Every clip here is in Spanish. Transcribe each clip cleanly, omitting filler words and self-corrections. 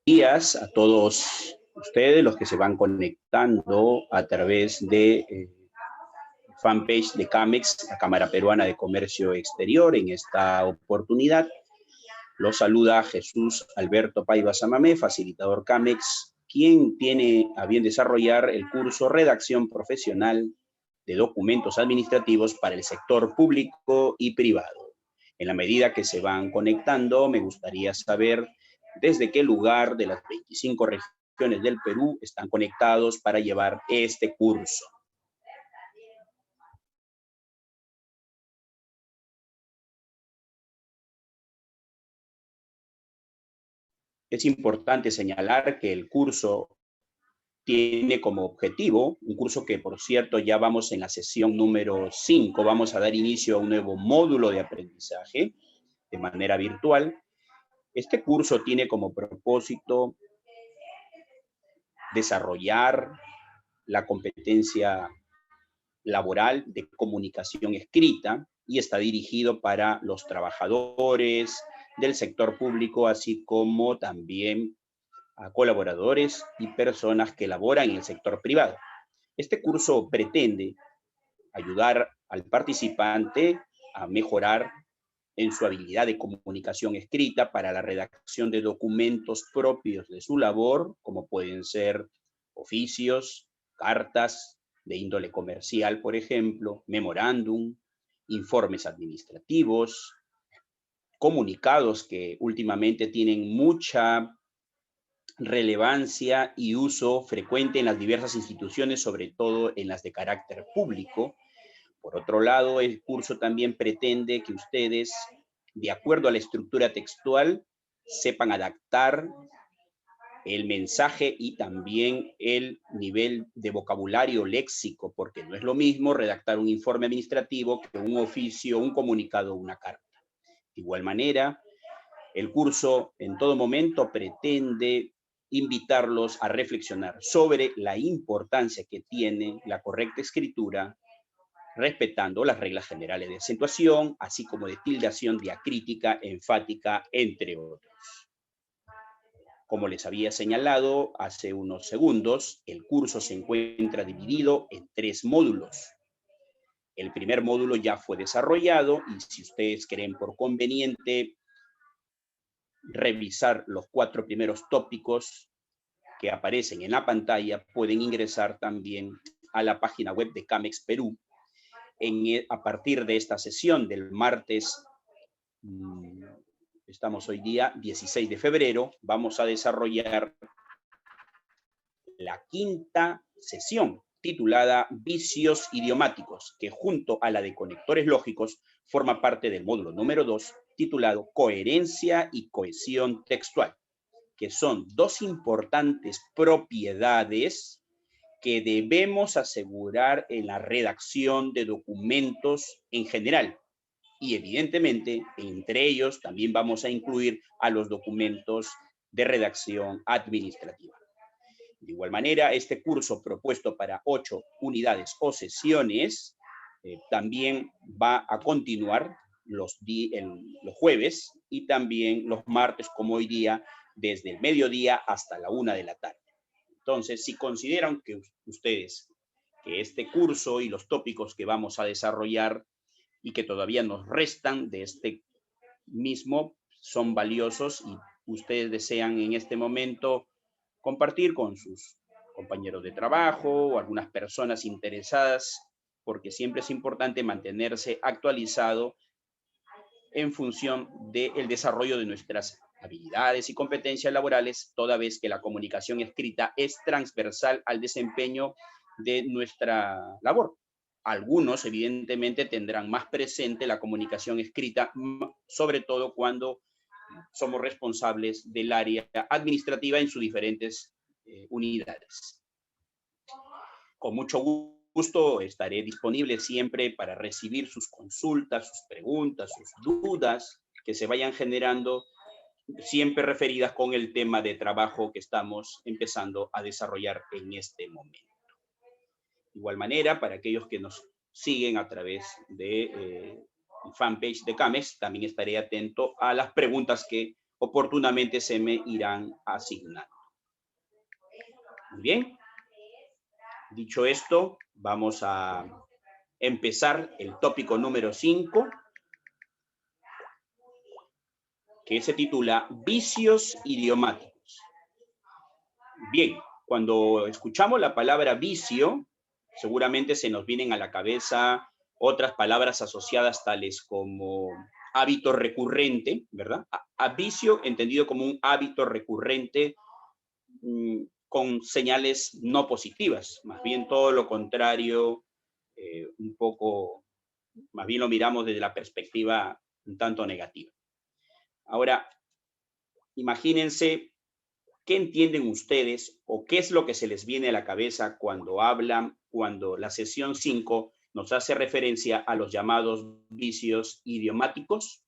días a todos ustedes, los que se van conectando a través de fanpage de CAMEX, la Cámara Peruana de Comercio Exterior. En esta oportunidad los saluda Jesús Alberto Paiva Samamé, facilitador CAMEX, quien tiene a bien desarrollar el curso Redacción Profesional de Documentos Administrativos para el sector público y privado. En la medida que se van conectando, me gustaría saber desde qué lugar de las 25 regiones del Perú están conectados para llevar este curso. Es importante señalar que el curso tiene como objetivo, un curso que por cierto ya vamos en la sesión número 5, vamos a dar inicio a un nuevo módulo de aprendizaje de manera virtual. Este curso tiene como propósito desarrollar la competencia laboral de comunicación escrita y está dirigido para los trabajadores del sector público, así como también a colaboradores y personas que laboran en el sector privado. Este curso pretende ayudar al participante a mejorar en su habilidad de comunicación escrita para la redacción de documentos propios de su labor, como pueden ser oficios, cartas de índole comercial, por ejemplo, memorándum, informes administrativos, comunicados que últimamente tienen mucha relevancia y uso frecuente en las diversas instituciones, sobre todo en las de carácter público. Por otro lado, el curso también pretende que ustedes, de acuerdo a la estructura textual, sepan adaptar el mensaje y también el nivel de vocabulario léxico, porque no es lo mismo redactar un informe administrativo que un oficio, un comunicado o una carta. De igual manera, el curso en todo momento pretende invitarlos a reflexionar sobre la importancia que tiene la correcta escritura, respetando las reglas generales de acentuación, así como de tildación diacrítica, enfática, entre otros. Como les había señalado hace unos segundos, el curso se encuentra dividido en 3 módulos. El primer módulo ya fue desarrollado y si ustedes creen por conveniente revisar los 4 primeros tópicos que aparecen en la pantalla, pueden ingresar también a la página web de CAMEX Perú. A partir de esta sesión del martes, estamos hoy día 16 de febrero, vamos a desarrollar la 5ª sesión titulada Vicios idiomáticos, que junto a la de conectores lógicos forma parte del módulo número 2, titulado Coherencia y cohesión textual, que son 2 importantes propiedades que debemos asegurar en la redacción de documentos en general. Y evidentemente, entre ellos también vamos a incluir a los documentos de redacción administrativa. De igual manera, este curso propuesto para 8 unidades o sesiones también va a continuar los jueves y también los martes, como hoy día, desde el mediodía hasta la 1 de la tarde. Entonces, si consideran que ustedes que este curso y los tópicos que vamos a desarrollar y que todavía nos restan de este mismo son valiosos y ustedes desean en este momento compartir con sus compañeros de trabajo o algunas personas interesadas, porque siempre es importante mantenerse actualizado en función del desarrollo de nuestras habilidades y competencias laborales, toda vez que la comunicación escrita es transversal al desempeño de nuestra labor. Algunos, evidentemente, tendrán más presente la comunicación escrita, sobre todo cuando somos responsables del área administrativa en sus diferentes unidades. Con mucho gusto estaré disponible siempre para recibir sus consultas, sus preguntas, sus dudas que se vayan generando, siempre referidas con el tema de trabajo que estamos empezando a desarrollar en este momento. De igual manera, para aquellos que nos siguen a través de fanpage de CAMEX, también estaré atento a las preguntas que oportunamente se me irán asignando. Muy bien. Dicho esto, vamos a empezar el tópico número 5, que se titula Vicios idiomáticos. Bien, cuando escuchamos la palabra vicio, seguramente se nos vienen a la cabeza otras palabras asociadas tales como hábito recurrente, ¿verdad? A vicio entendido como un hábito recurrente con señales no positivas, más bien todo lo contrario, un poco, más bien lo miramos desde la perspectiva un tanto negativa. Ahora, imagínense qué entienden ustedes o qué es lo que se les viene a la cabeza cuando hablan, cuando la sesión 5 nos hace referencia a los llamados vicios idiomáticos.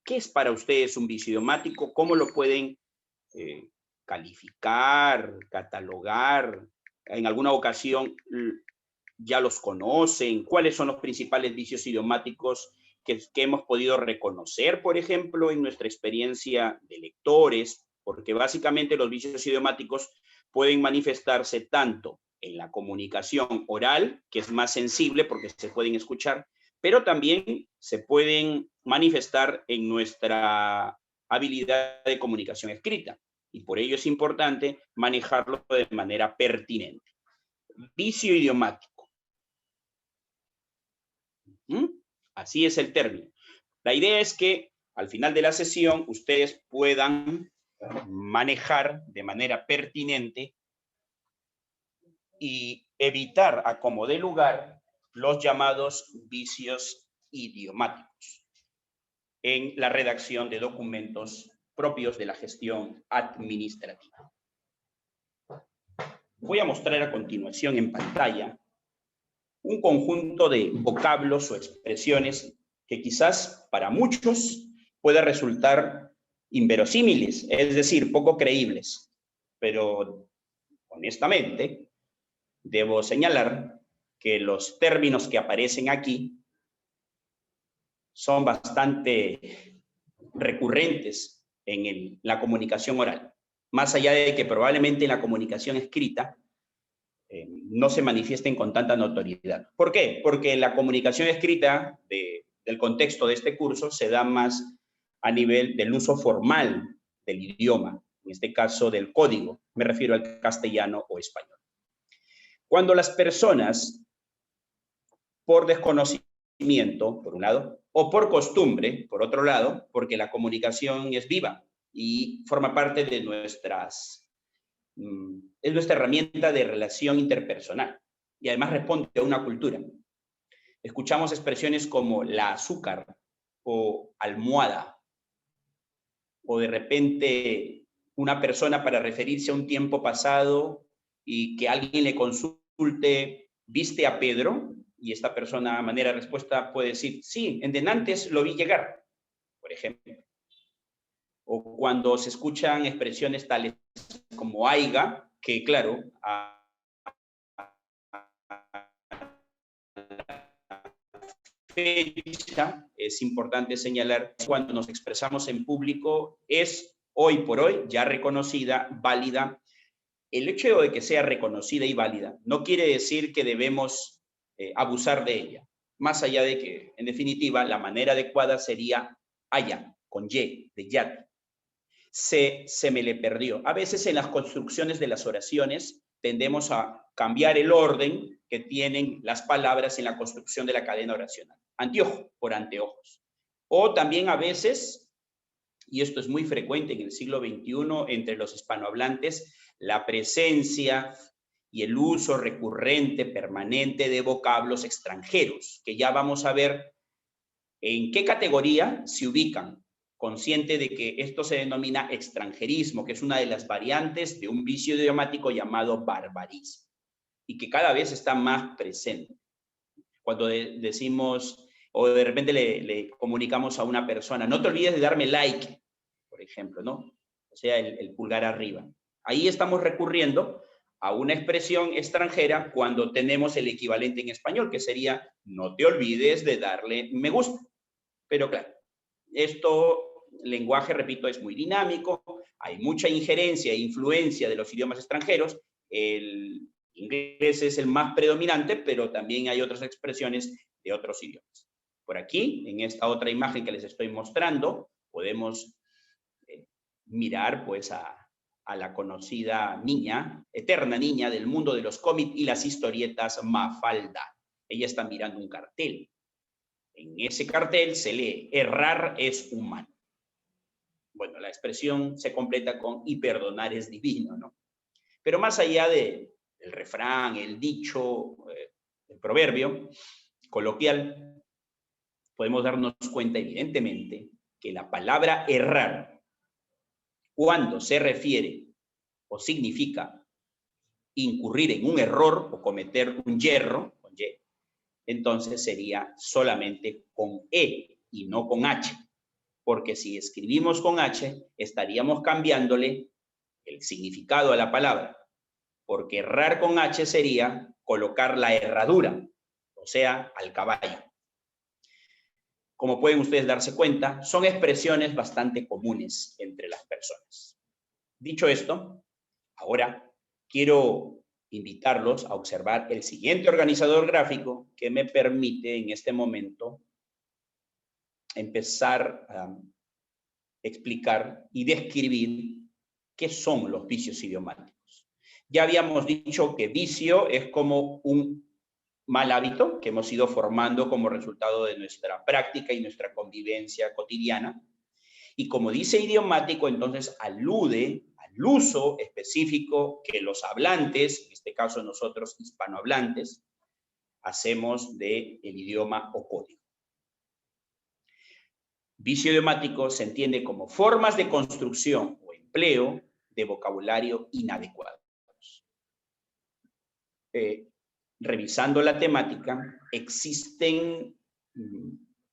¿Qué es para ustedes un vicio idiomático? ¿Cómo lo pueden calificar, catalogar? En alguna ocasión ya los conocen. ¿Cuáles son los principales vicios idiomáticos que hemos podido reconocer, por ejemplo, en nuestra experiencia de lectores? Porque básicamente los vicios idiomáticos pueden manifestarse tanto en la comunicación oral, que es más sensible porque se pueden escuchar, pero también se pueden manifestar en nuestra habilidad de comunicación escrita. Y por ello es importante manejarlo de manera pertinente. Vicio idiomático. Así es el término. La idea es que al final de la sesión ustedes puedan manejar de manera pertinente y evitar a como dé lugar los llamados vicios idiomáticos en la redacción de documentos propios de la gestión administrativa. Voy a mostrar a continuación en pantalla un conjunto de vocablos o expresiones que quizás para muchos pueda resultar inverosímiles, es decir, poco creíbles, pero honestamente debo señalar que los términos que aparecen aquí son bastante recurrentes en la comunicación oral, más allá de que probablemente en la comunicación escrita no se manifiesten con tanta notoriedad. ¿Por qué? Porque en la comunicación escrita del contexto de este curso se da más a nivel del uso formal del idioma, en este caso del código, me refiero al castellano o español. Cuando las personas, por desconocimiento, por un lado, o por costumbre, por otro lado, porque la comunicación es viva y forma parte de es nuestra herramienta de relación interpersonal y además responde a una cultura. Escuchamos expresiones como la azúcar o almohada, o de repente una persona para referirse a un tiempo pasado y que alguien le consulte, ¿viste a Pedro? Y esta persona, a manera de respuesta, puede decir, sí, en denantes lo vi llegar, por ejemplo. O cuando se escuchan expresiones tales como aiga, que claro, fecha, es importante señalar, cuando nos expresamos en público, es hoy por hoy ya reconocida, válida. El hecho de que sea reconocida y válida no quiere decir que debemos abusar de ella, más allá de que, en definitiva, la manera adecuada sería haya, con y, de yat. Se me le perdió. A veces en las construcciones de las oraciones tendemos a cambiar el orden que tienen las palabras en la construcción de la cadena oracional. Anteojo por anteojos. O también a veces, y esto es muy frecuente en el siglo XXI entre los hispanohablantes, la presencia y el uso recurrente, permanente de vocablos extranjeros, que ya vamos a ver en qué categoría se ubican, consciente de que esto se denomina extranjerismo, que es una de las variantes de un vicio idiomático llamado barbarismo, y que cada vez está más presente. Cuando decimos, o de repente le comunicamos a una persona, no te olvides de darme like, por ejemplo, ¿no? O sea, el pulgar arriba. Ahí estamos recurriendo a una expresión extranjera cuando tenemos el equivalente en español, que sería, no te olvides de darle me gusta. Pero claro, esto lenguaje, repito, es muy dinámico, hay mucha injerencia e influencia de los idiomas extranjeros. El inglés es el más predominante, pero también hay otras expresiones de otros idiomas. Por aquí, en esta otra imagen que les estoy mostrando, podemos mirar pues a la conocida niña, eterna niña del mundo de los cómics y las historietas, Mafalda. Ella está mirando un cartel. En ese cartel se lee: errar es humano. Bueno, la expresión se completa con y perdonar es divino, ¿no? Pero más allá del refrán, el dicho, el proverbio coloquial, podemos darnos cuenta evidentemente que la palabra errar, cuando se refiere o significa incurrir en un error o cometer un yerro, con Y, entonces sería solamente con E y no con H. Porque si escribimos con H, estaríamos cambiándole el significado a la palabra. Porque errar con H sería colocar la herradura, o sea, al caballo. Como pueden ustedes darse cuenta, son expresiones bastante comunes entre las personas. Dicho esto, ahora quiero invitarlos a observar el siguiente organizador gráfico que me permite en este momento empezar a explicar y describir qué son los vicios idiomáticos. Ya habíamos dicho que vicio es como un mal hábito que hemos ido formando como resultado de nuestra práctica y nuestra convivencia cotidiana. Y como dice idiomático, entonces alude al uso específico que los hablantes, en este caso nosotros hispanohablantes, hacemos del idioma o código. Vicio idiomático se entiende como formas de construcción o empleo de vocabulario inadecuados. Revisando la temática, existen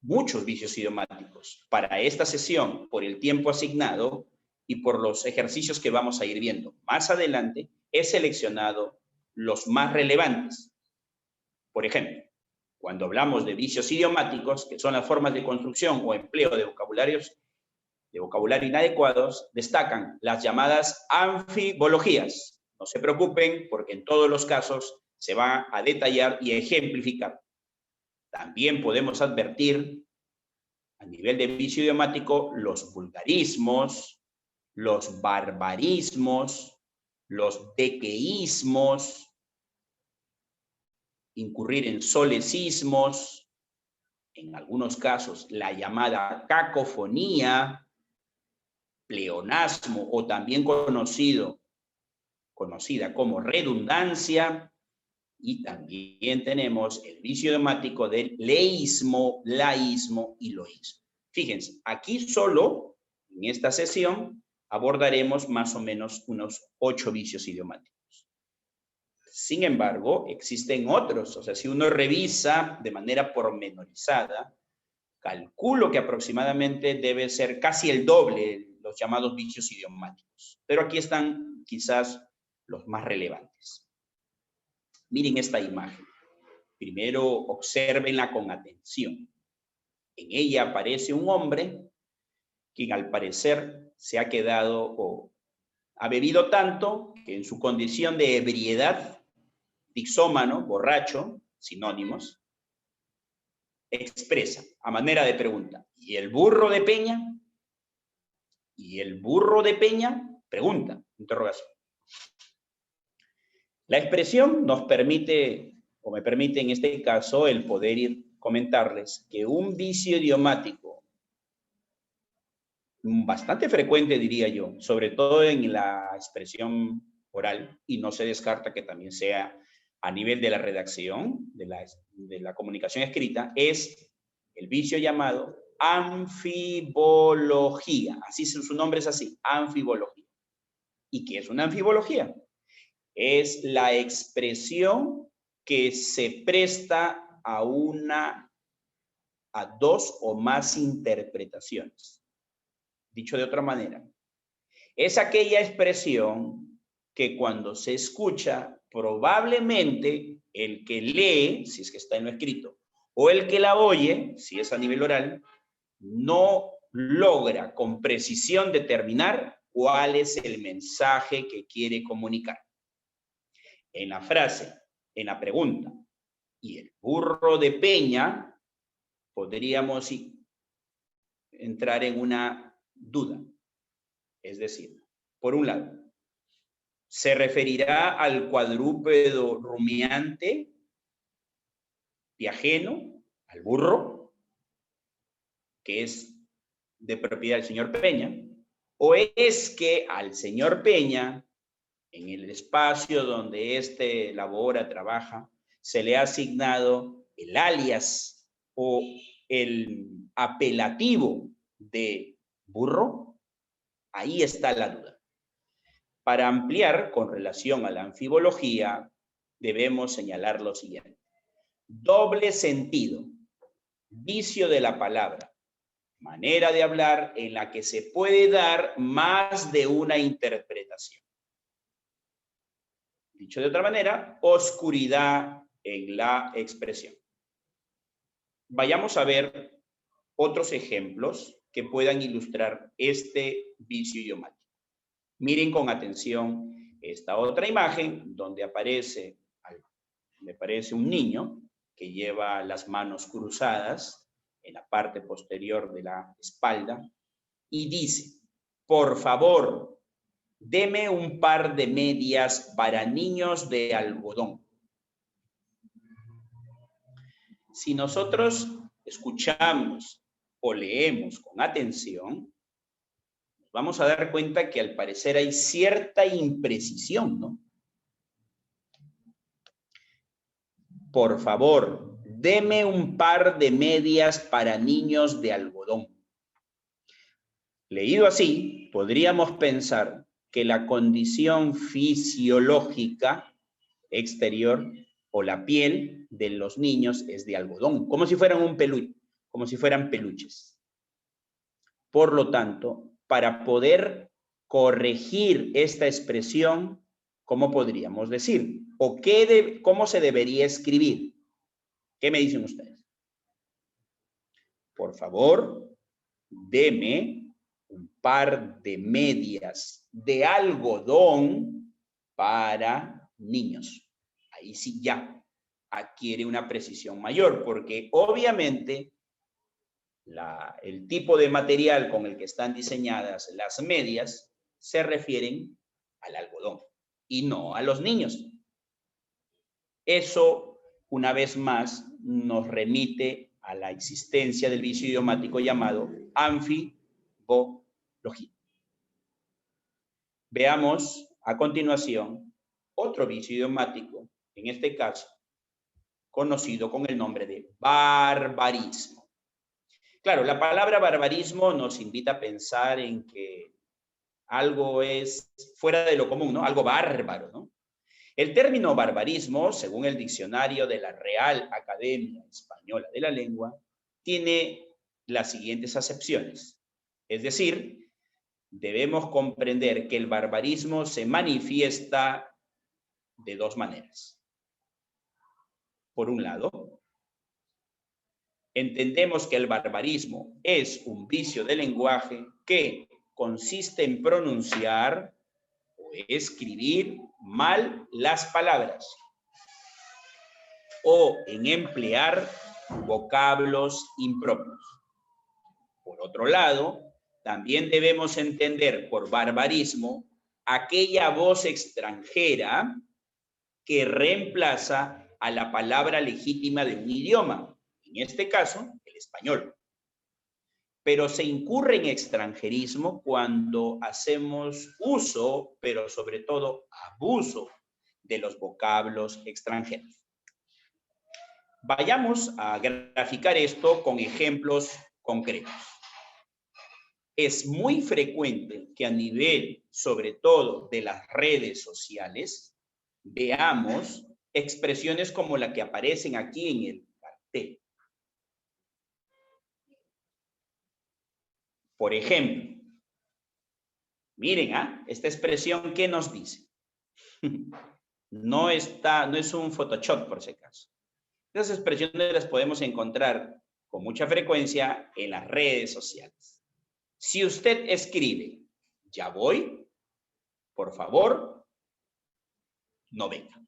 muchos vicios idiomáticos. Para esta sesión, por el tiempo asignado y por los ejercicios que vamos a ir viendo más adelante, he seleccionado los más relevantes. Por ejemplo, cuando hablamos de vicios idiomáticos, que son las formas de construcción o empleo de vocabulario inadecuados, destacan las llamadas anfibologías. No se preocupen, porque en todos los casos se va a detallar y ejemplificar. También podemos advertir, a nivel de vicio idiomático, los vulgarismos, los barbarismos, los dequeísmos, incurrir en solecismos, en algunos casos la llamada cacofonía, pleonasmo o también conocida como redundancia, y también tenemos el vicio idiomático del leísmo, laísmo y loísmo. Fíjense, aquí solo en esta sesión abordaremos más o menos unos 8 vicios idiomáticos. Sin embargo, existen otros. O sea, si uno revisa de manera pormenorizada, calculo que aproximadamente debe ser casi el doble los llamados vicios idiomáticos. Pero aquí están quizás los más relevantes. Miren esta imagen. Primero, obsérvenla con atención. En ella aparece un hombre quien al parecer se ha quedado o ha bebido tanto que en su condición de ebriedad, dixómano, borracho, sinónimos, expresa a manera de pregunta: ¿y el burro de Peña? ¿Y el burro de Peña? Pregunta, interrogación. La expresión nos permite, o me permite en este caso, el poder comentarles que un vicio idiomático bastante frecuente, diría yo, sobre todo en la expresión oral, y no se descarta que también sea a nivel de la redacción, de la comunicación escrita, es el vicio llamado anfibología. Así su nombre es así, anfibología. ¿Y qué es una anfibología? Es la expresión que se presta a dos o más interpretaciones. Dicho de otra manera, es aquella expresión que cuando se escucha, probablemente el que lee, si es que está en lo escrito, o el que la oye, si es a nivel oral, no logra con precisión determinar cuál es el mensaje que quiere comunicar. En la frase, en la pregunta, ¿y el burro de Peña? Podríamos entrar en una duda. Es decir, por un lado, ¿se referirá al cuadrúpedo rumiante, viajero, al burro, que es de propiedad del señor Peña? ¿O es que al señor Peña, en el espacio donde éste labora, trabaja, se le ha asignado el alias o el apelativo de burro? Ahí está la duda. Para ampliar con relación a la anfibología, debemos señalar lo siguiente. Doble sentido, vicio de la palabra, manera de hablar en la que se puede dar más de una interpretación. Dicho de otra manera, oscuridad en la expresión. Vayamos a ver otros ejemplos que puedan ilustrar este vicio idiomático. Miren con atención esta otra imagen donde aparece, me parece un niño que lleva las manos cruzadas en la parte posterior de la espalda y dice, por favor, deme un par de medias para niños de algodón. Si nosotros escuchamos o leemos con atención, vamos a dar cuenta que al parecer hay cierta imprecisión, ¿no? Por favor, deme un par de medias para niños de algodón. Leído así, podríamos pensar que la condición fisiológica exterior o la piel de los niños es de algodón, como si fueran un peluche, como si fueran peluches. Por lo tanto, para poder corregir esta expresión, ¿cómo podríamos decir? ¿O cómo se debería escribir? ¿Qué me dicen ustedes? Por favor, deme un par de medias de algodón para niños. Ahí sí ya adquiere una precisión mayor, porque obviamente el tipo de material con el que están diseñadas las medias se refieren al algodón y no a los niños. Eso, una vez más, nos remite a la existencia del vicio idiomático llamado anfibología. Veamos a continuación otro vicio idiomático, en este caso, conocido con el nombre de barbarismo. Claro, la palabra barbarismo nos invita a pensar en que algo es fuera de lo común, ¿no? Algo bárbaro, ¿no? El término barbarismo, según el diccionario de la Real Academia Española de la Lengua, tiene las siguientes acepciones. Es decir, debemos comprender que el barbarismo se manifiesta de dos maneras. Por un lado, entendemos que el barbarismo es un vicio de lenguaje que consiste en pronunciar o escribir mal las palabras o en emplear vocablos impropios. Por otro lado, también debemos entender por barbarismo aquella voz extranjera que reemplaza a la palabra legítima de un idioma, en este caso, el español. Pero se incurre en extranjerismo cuando hacemos uso, pero sobre todo abuso, de los vocablos extranjeros. Vayamos a graficar esto con ejemplos concretos. Es muy frecuente que a nivel, sobre todo, de las redes sociales, veamos expresiones como la que aparecen aquí en el cartel. Por ejemplo, miren, esta expresión, ¿qué nos dice? No es un Photoshop, por si acaso. Esas expresiones las podemos encontrar con mucha frecuencia en las redes sociales. Si usted escribe, ya voy, por favor, no venga.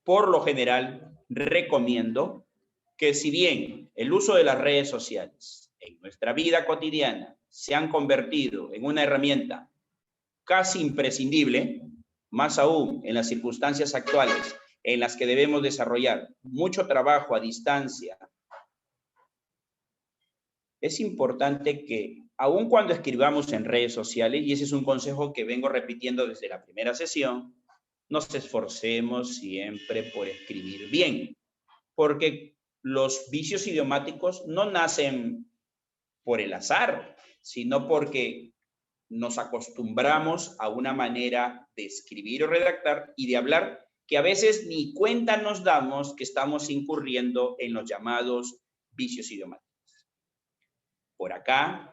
Por lo general, recomiendo que si bien el uso de las redes sociales en nuestra vida cotidiana se han convertido en una herramienta casi imprescindible, más aún en las circunstancias actuales en las que debemos desarrollar mucho trabajo a distancia, es importante que, aun cuando escribamos en redes sociales, y ese es un consejo que vengo repitiendo desde la primera sesión, nos esforcemos siempre por escribir bien, porque los vicios idiomáticos no nacen por el azar, sino porque nos acostumbramos a una manera de escribir o redactar y de hablar que a veces ni cuenta nos damos que estamos incurriendo en los llamados vicios idiomáticos. Por acá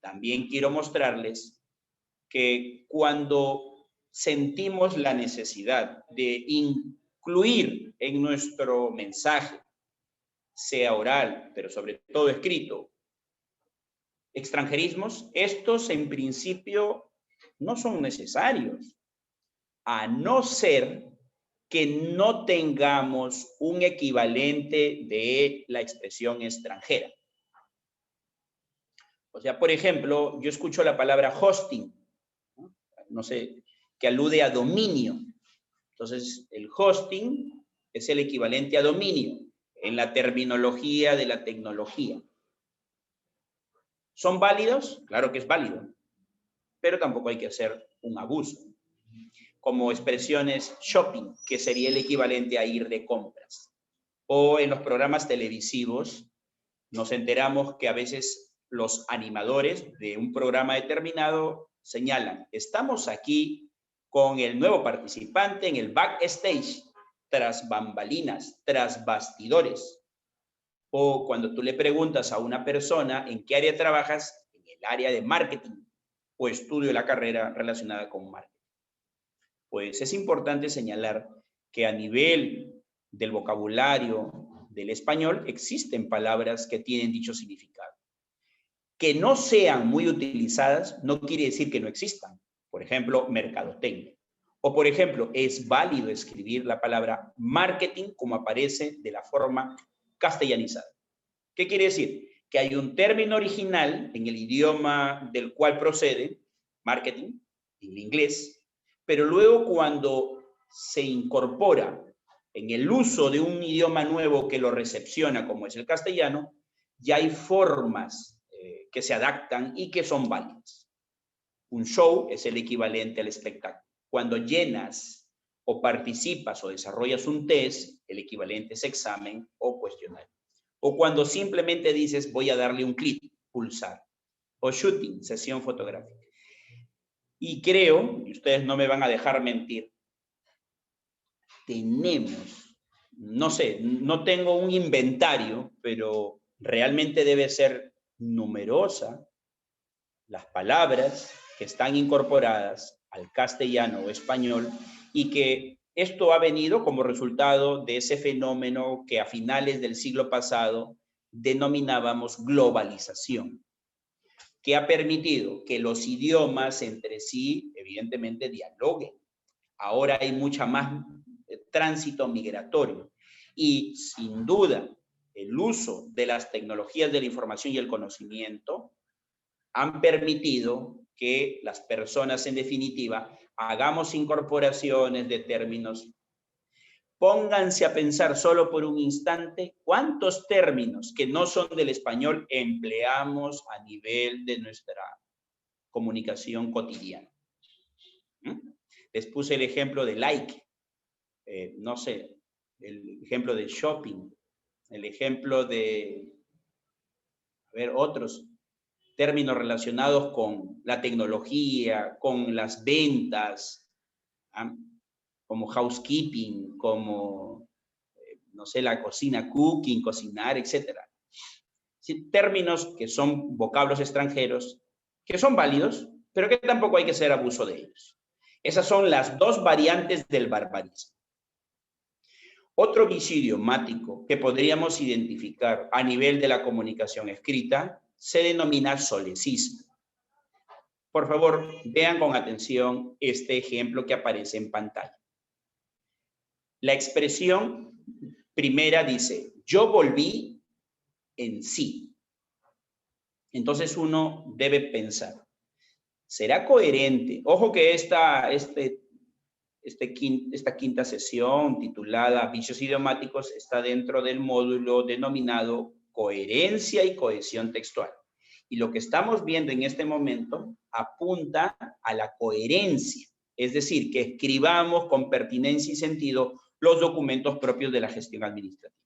también quiero mostrarles que cuando sentimos la necesidad de incluir en nuestro mensaje, sea oral, pero sobre todo escrito, extranjerismos, estos en principio no son necesarios, a no ser que no tengamos un equivalente de la expresión extranjera. O sea, por ejemplo, yo escucho la palabra hosting, no sé, que alude a dominio. Entonces, el hosting es el equivalente a dominio en la terminología de la tecnología. ¿Son válidos? Claro que es válido, pero tampoco hay que hacer un abuso. Como expresiones shopping, que sería el equivalente a ir de compras. O en los programas televisivos nos enteramos que a veces los animadores de un programa determinado señalan, estamos aquí con el nuevo participante en el backstage, tras bambalinas, tras bastidores. O cuando tú le preguntas a una persona en qué área trabajas, en el área de marketing, o estudio la carrera relacionada con marketing. Pues es importante señalar que a nivel del vocabulario del español existen palabras que tienen dicho significado. Que no sean muy utilizadas no quiere decir que no existan. Por ejemplo, mercadotecnia. O por ejemplo, es válido escribir la palabra marketing como aparece de la forma castellanizada. ¿Qué quiere decir? Que hay un término original en el idioma del cual procede, marketing, en inglés, pero luego cuando se incorpora en el uso de un idioma nuevo que lo recepciona, como es el castellano, ya hay formas que se adaptan y que son válidas. Un show es el equivalente al espectáculo. Cuando llenas o participas o desarrollas un test, el equivalente es examen o cuestionario. O cuando simplemente dices voy a darle un clic, pulsar. O shooting, sesión fotográfica. Y creo, y ustedes no me van a dejar mentir, tenemos, no sé, no tengo un inventario, pero realmente debe ser numerosa las palabras que están incorporadas al castellano o español y que esto ha venido como resultado de ese fenómeno que a finales del siglo pasado denominábamos globalización, que ha permitido que los idiomas entre sí, evidentemente, dialoguen. Ahora hay mucha más tránsito migratorio y, sin duda, el uso de las tecnologías de la información y el conocimiento han permitido que las personas, en definitiva, hagamos incorporaciones de términos. Pónganse a pensar solo por un instante cuántos términos que no son del español empleamos a nivel de nuestra comunicación cotidiana. Les puse el ejemplo de like, no sé, el ejemplo de shopping, el ejemplo de, a ver, otros términos relacionados con la tecnología, con las ventas, como housekeeping, como, no sé, la cocina, cooking, cocinar, etc. Sí, términos que son vocablos extranjeros, que son válidos, pero que tampoco hay que hacer abuso de ellos. Esas son las dos variantes del barbarismo. Otro vicio idiomático que podríamos identificar a nivel de la comunicación escrita se denomina solecismo. Por favor, vean con atención este ejemplo que aparece en pantalla. La expresión primera dice, yo volví en sí. Entonces uno debe pensar, ¿será coherente? Ojo que esta quinta sesión titulada Vicios idiomáticos está dentro del módulo denominado Coherencia y Cohesión Textual. Y lo que estamos viendo en este momento apunta a la coherencia, es decir, que escribamos con pertinencia y sentido los documentos propios de la gestión administrativa.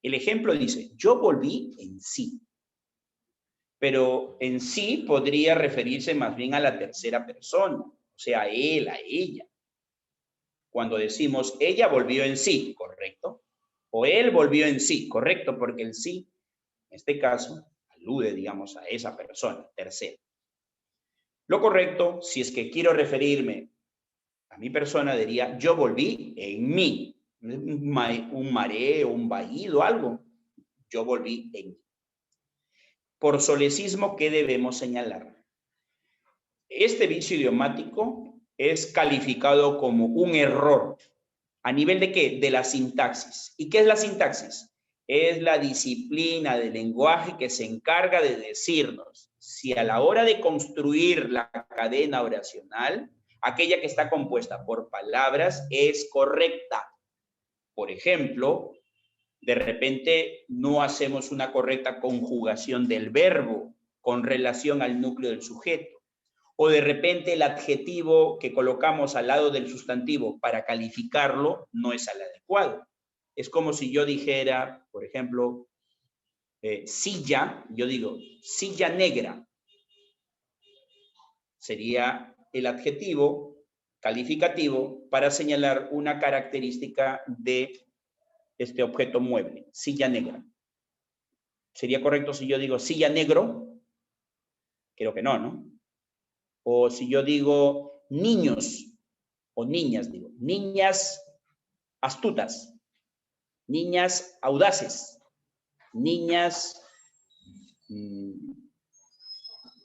El ejemplo dice, yo volví en sí. Pero en sí podría referirse más bien a la tercera persona, o sea, a él, a ella. Cuando decimos, ella volvió en sí, ¿correcto? O él volvió en sí, ¿correcto? Porque el sí, en este caso, alude, digamos, a esa persona, tercera. Lo correcto, si es que quiero referirme a mi persona, diría, yo volví en mí. Un mareo, un vaído, algo. Yo volví en mí. Por solecismo, ¿qué debemos señalar? Este vicio idiomático es calificado como un error. ¿A nivel de qué? De la sintaxis. ¿Y qué es la sintaxis? Es la disciplina del lenguaje que se encarga de decirnos si a la hora de construir la cadena oracional, aquella que está compuesta por palabras es correcta. Por ejemplo, de repente no hacemos una correcta conjugación del verbo con relación al núcleo del sujeto. O de repente el adjetivo que colocamos al lado del sustantivo para calificarlo no es el adecuado. Es como si yo dijera, por ejemplo, silla, yo digo silla negra. Sería el adjetivo calificativo para señalar una característica de este objeto mueble, silla negra. ¿Sería correcto si yo digo silla negro? Creo que no, ¿no? O si yo digo niños o niñas, digo, niñas astutas, niñas audaces, niñas,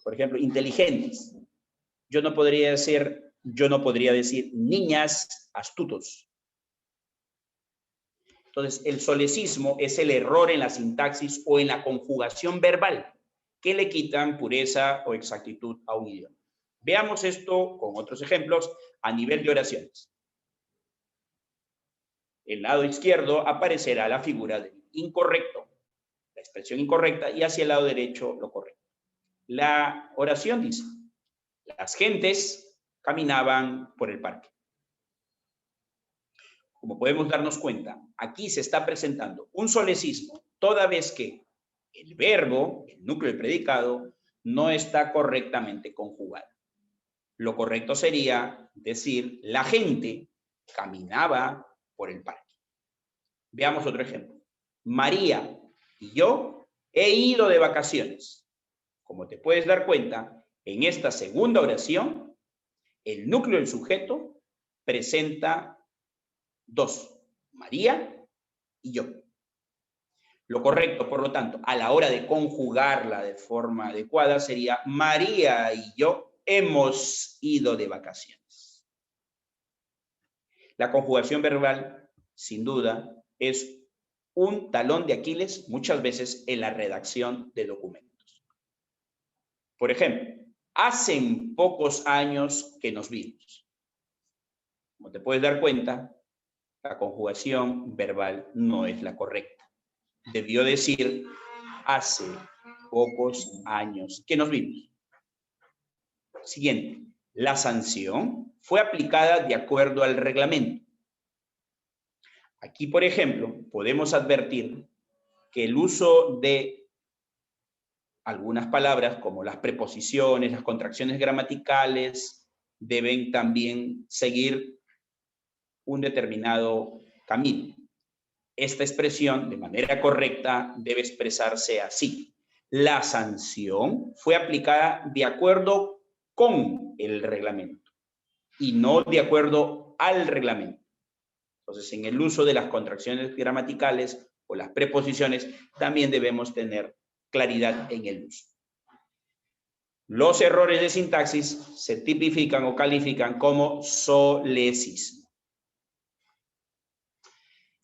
por ejemplo, inteligentes. Yo no podría decir niñas astutos. Entonces, el solecismo es el error en la sintaxis o en la conjugación verbal que le quitan pureza o exactitud a un idioma. Veamos esto con otros ejemplos a nivel de oraciones. El lado izquierdo aparecerá la figura del incorrecto, la expresión incorrecta, y hacia el lado derecho lo correcto. La oración dice, las gentes caminaban por el parque. Como podemos darnos cuenta, aquí se está presentando un solecismo, toda vez que el verbo, el núcleo del predicado, no está correctamente conjugado. Lo correcto sería decir, la gente caminaba por el parque. Veamos otro ejemplo. María y yo he ido de vacaciones. Como te puedes dar cuenta, en esta segunda oración, el núcleo del sujeto presenta dos, María y yo. Lo correcto, por lo tanto, a la hora de conjugarla de forma adecuada sería María y yo hemos ido de vacaciones. La conjugación verbal, sin duda, es un talón de Aquiles muchas veces en la redacción de documentos. Por ejemplo, hacen pocos años que nos vimos. Como te puedes dar cuenta, la conjugación verbal no es la correcta. Debió decir hace pocos años que nos vimos. Siguiente. La sanción fue aplicada de acuerdo al reglamento. Aquí, por ejemplo, podemos advertir que el uso de algunas palabras, como las preposiciones, las contracciones gramaticales, deben también seguir un determinado camino. Esta expresión, de manera correcta, debe expresarse así. La sanción fue aplicada de acuerdo con el reglamento y no de acuerdo al reglamento. Entonces, en el uso de las contracciones gramaticales o las preposiciones, también debemos tener claridad en el uso. Los errores de sintaxis se tipifican o califican como solecismo.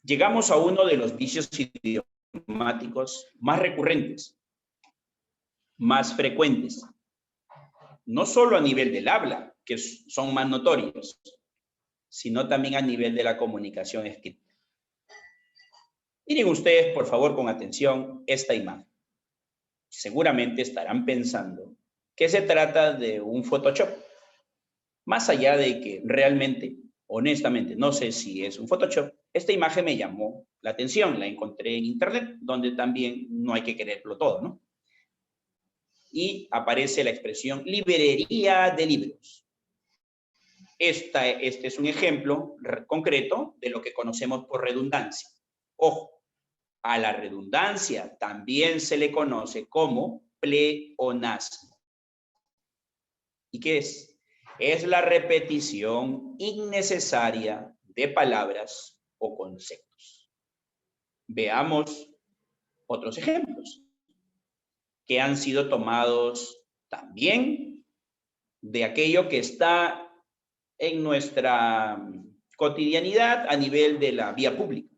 Llegamos a uno de los vicios idiomáticos más recurrentes, más frecuentes, no solo a nivel del habla, que son más notorios, sino también a nivel de la comunicación escrita. Miren ustedes, por favor, con atención esta imagen. Seguramente estarán pensando que se trata de un Photoshop. Más allá de que realmente, honestamente, no sé si es un Photoshop, esta imagen me llamó la atención, la encontré en internet, donde también no hay que quererlo todo, ¿no? Y aparece la expresión librería de libros. Este es un ejemplo concreto de lo que conocemos por redundancia. Ojo, a la redundancia también se le conoce como pleonasmo. ¿Y qué es? Es la repetición innecesaria de palabras o conceptos. Veamos otros ejemplos que han sido tomados también de aquello que está en nuestra cotidianidad a nivel de la vía pública.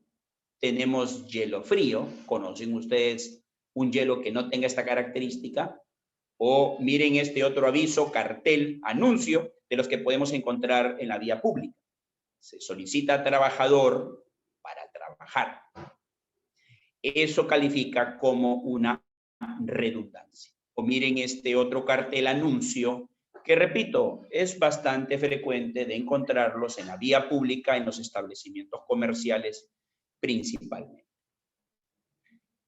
Tenemos hielo frío. ¿Conocen ustedes un hielo que no tenga esta característica? O miren este otro aviso, cartel, anuncio, de los que podemos encontrar en la vía pública. Se solicita trabajador para trabajar. Eso califica como una redundancia. O miren este otro cartel, anuncio, que repito, es bastante frecuente de encontrarlos en la vía pública, en los establecimientos comerciales principalmente.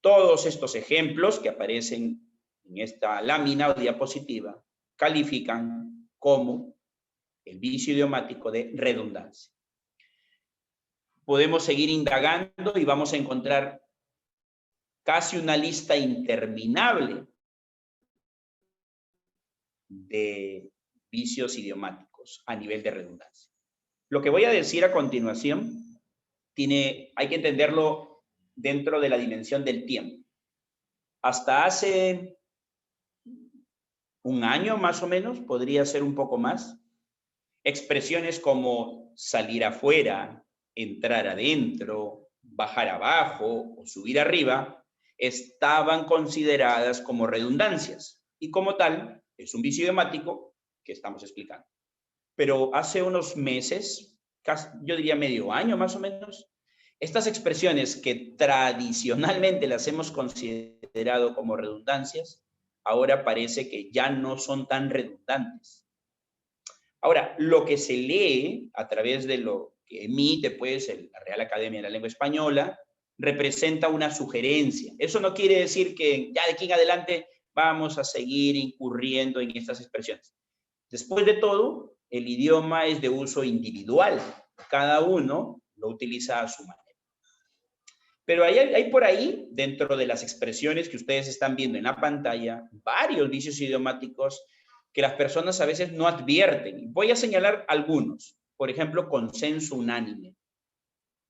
Todos estos ejemplos que aparecen en esta lámina o diapositiva califican como el vicio idiomático de redundancia. Podemos seguir indagando y vamos a encontrar casi una lista interminable de vicios idiomáticos a nivel de redundancia. Lo que voy a decir a continuación hay que entenderlo dentro de la dimensión del tiempo. Hasta hace un año más o menos, podría ser un poco más, expresiones como salir afuera, entrar adentro, bajar abajo o subir arriba, estaban consideradas como redundancias y como tal es un vicio idiomático que estamos explicando. Pero hace unos meses, yo diría medio año más o menos, estas expresiones que tradicionalmente las hemos considerado como redundancias, ahora parece que ya no son tan redundantes. Ahora, lo que se lee a través de lo que emite pues la Real Academia de la Lengua Española representa una sugerencia. Eso no quiere decir que ya de aquí en adelante vamos a seguir incurriendo en estas expresiones. Después de todo, el idioma es de uso individual. Cada uno lo utiliza a su manera. Pero hay por ahí, dentro de las expresiones que ustedes están viendo en la pantalla, varios vicios idiomáticos que las personas a veces no advierten. Voy a señalar algunos. Por ejemplo, consenso unánime.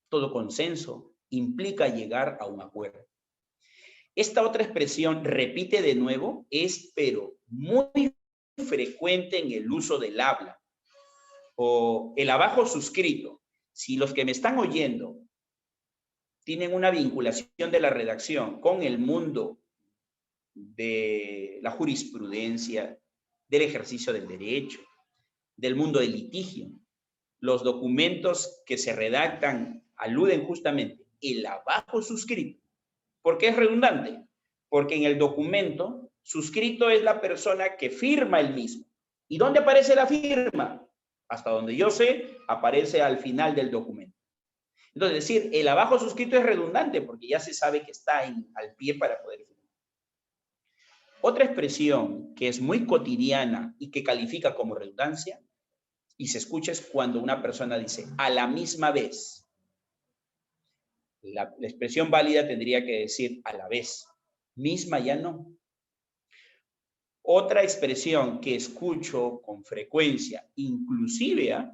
Todo consenso implica llegar a un acuerdo. Esta otra expresión, repite de nuevo, es pero muy frecuente en el uso del habla. O el abajo suscrito. Si los que me están oyendo tienen una vinculación de la redacción con el mundo de la jurisprudencia, del ejercicio del derecho, del mundo del litigio, los documentos que se redactan aluden justamente el abajo suscrito. ¿Por qué es redundante? Porque en el documento suscrito es la persona que firma el mismo. ¿Y dónde aparece la firma? Hasta donde yo sé, aparece al final del documento. Entonces, decir el abajo suscrito es redundante porque ya se sabe que está al pie para poder firmar. Otra expresión que es muy cotidiana y que califica como redundancia y se escucha es cuando una persona dice a la misma vez. La expresión válida tendría que decir a la vez. Misma ya no. Otra expresión que escucho con frecuencia, inclusive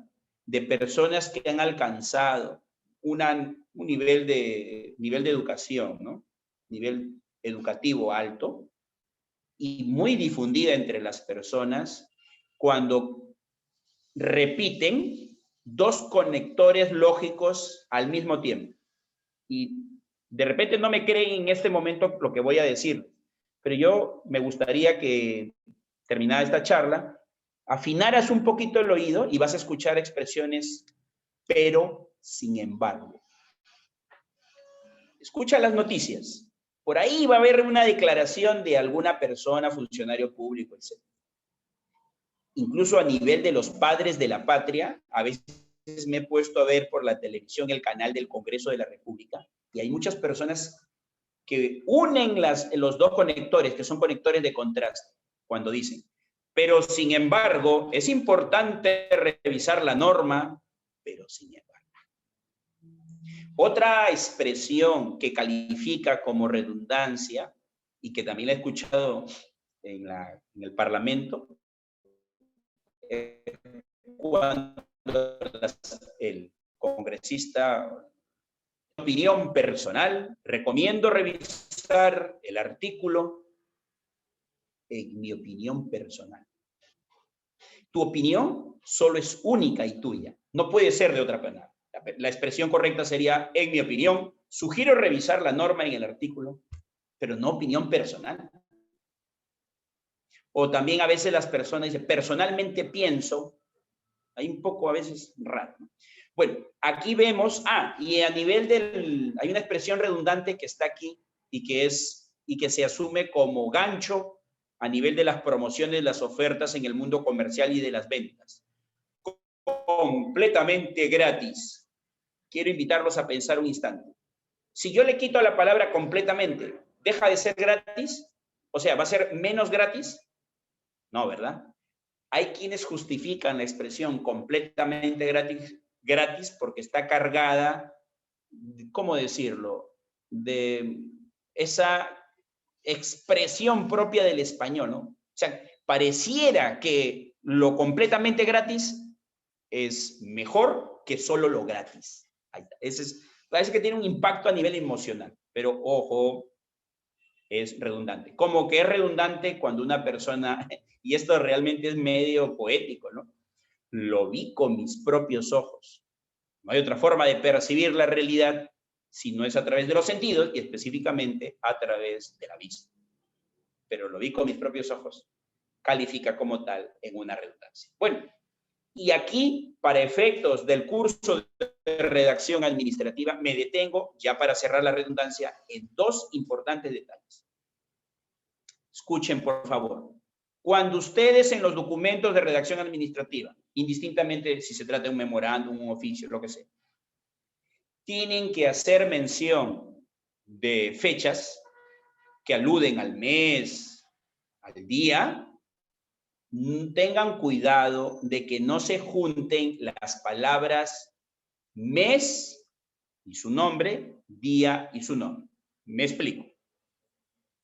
de personas que han alcanzado un nivel de educación, ¿no? Nivel educativo alto y muy difundida entre las personas cuando repiten dos conectores lógicos al mismo tiempo. Y de repente no me creen en este momento lo que voy a decir, pero yo me gustaría que, terminada esta charla, afinaras un poquito el oído y vas a escuchar expresiones, pero, sin embargo. Escucha las noticias. Por ahí va a haber una declaración de alguna persona, funcionario público, etc. Incluso a nivel de los padres de la patria, a veces me he puesto a ver por la televisión el canal del Congreso de la República, y hay muchas personas que unen los dos conectores, que son conectores de contraste, cuando dicen, pero sin embargo, es importante revisar la norma, pero sin embargo. Otra expresión que califica como redundancia, y que también la he escuchado en el Parlamento, cuando el congresista, opinión personal, recomiendo revisar el artículo en mi opinión personal. Tu opinión solo es única y tuya, no puede ser de otra manera. La expresión correcta sería, en mi opinión, sugiero revisar la norma en el artículo, pero no opinión personal. O también a veces las personas dicen, personalmente pienso, hay un poco a veces raro, ¿no? Bueno, aquí vemos, y a nivel hay una expresión redundante que está aquí y que se asume como gancho a nivel de las promociones, las ofertas en el mundo comercial y de las ventas. Completamente gratis. Quiero invitarlos a pensar un instante. Si yo le quito la palabra completamente, ¿deja de ser gratis? O sea, ¿va a ser menos gratis? No, ¿verdad? Hay quienes justifican la expresión completamente gratis porque está cargada, ¿cómo decirlo?, de esa expresión propia del español, ¿no? O sea, pareciera que lo completamente gratis es mejor que solo lo gratis. Ahí está. Parece que tiene un impacto a nivel emocional, pero ojo, es redundante. Como que es redundante cuando una persona, y esto realmente es medio poético, ¿no? Lo vi con mis propios ojos. No hay otra forma de percibir la realidad si no es a través de los sentidos y específicamente a través de la vista. Pero lo vi con mis propios ojos. Califica como tal en una redundancia. Bueno, y aquí, para efectos del curso de redacción administrativa, me detengo, ya para cerrar la redundancia, en dos importantes detalles. Escuchen, por favor. Cuando ustedes en los documentos de redacción administrativa, indistintamente si se trata de un memorándum, un oficio, lo que sea, tienen que hacer mención de fechas que aluden al mes, al día, tengan cuidado de que no se junten las palabras mes y su nombre, día y su nombre. Me explico.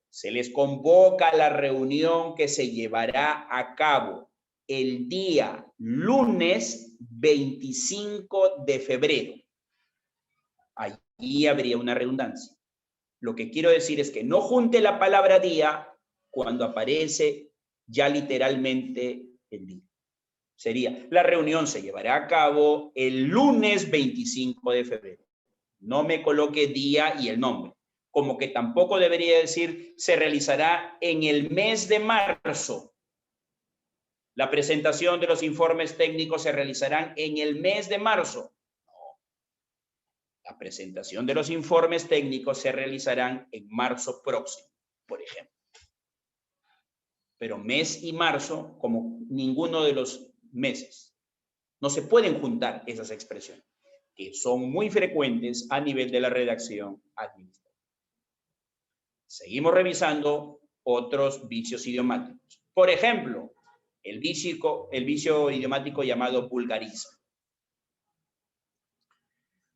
Se les convoca a la reunión que se llevará a cabo el día lunes 25 de febrero. Allí habría una redundancia. Lo que quiero decir es que no junte la palabra día cuando aparece ya literalmente el día. Sería, la reunión se llevará a cabo el lunes 25 de febrero. No me coloque día y el nombre. Como que tampoco debería decir, se realizará en el mes de marzo. La presentación de los informes técnicos se realizarán en el mes de marzo. No. La presentación de los informes técnicos se realizarán en marzo próximo, por ejemplo. Pero mes y marzo, como ninguno de los meses. No se pueden juntar esas expresiones, que son muy frecuentes a nivel de la redacción administrativa. Seguimos revisando otros vicios idiomáticos. Por ejemplo, el vicio idiomático llamado vulgarismo.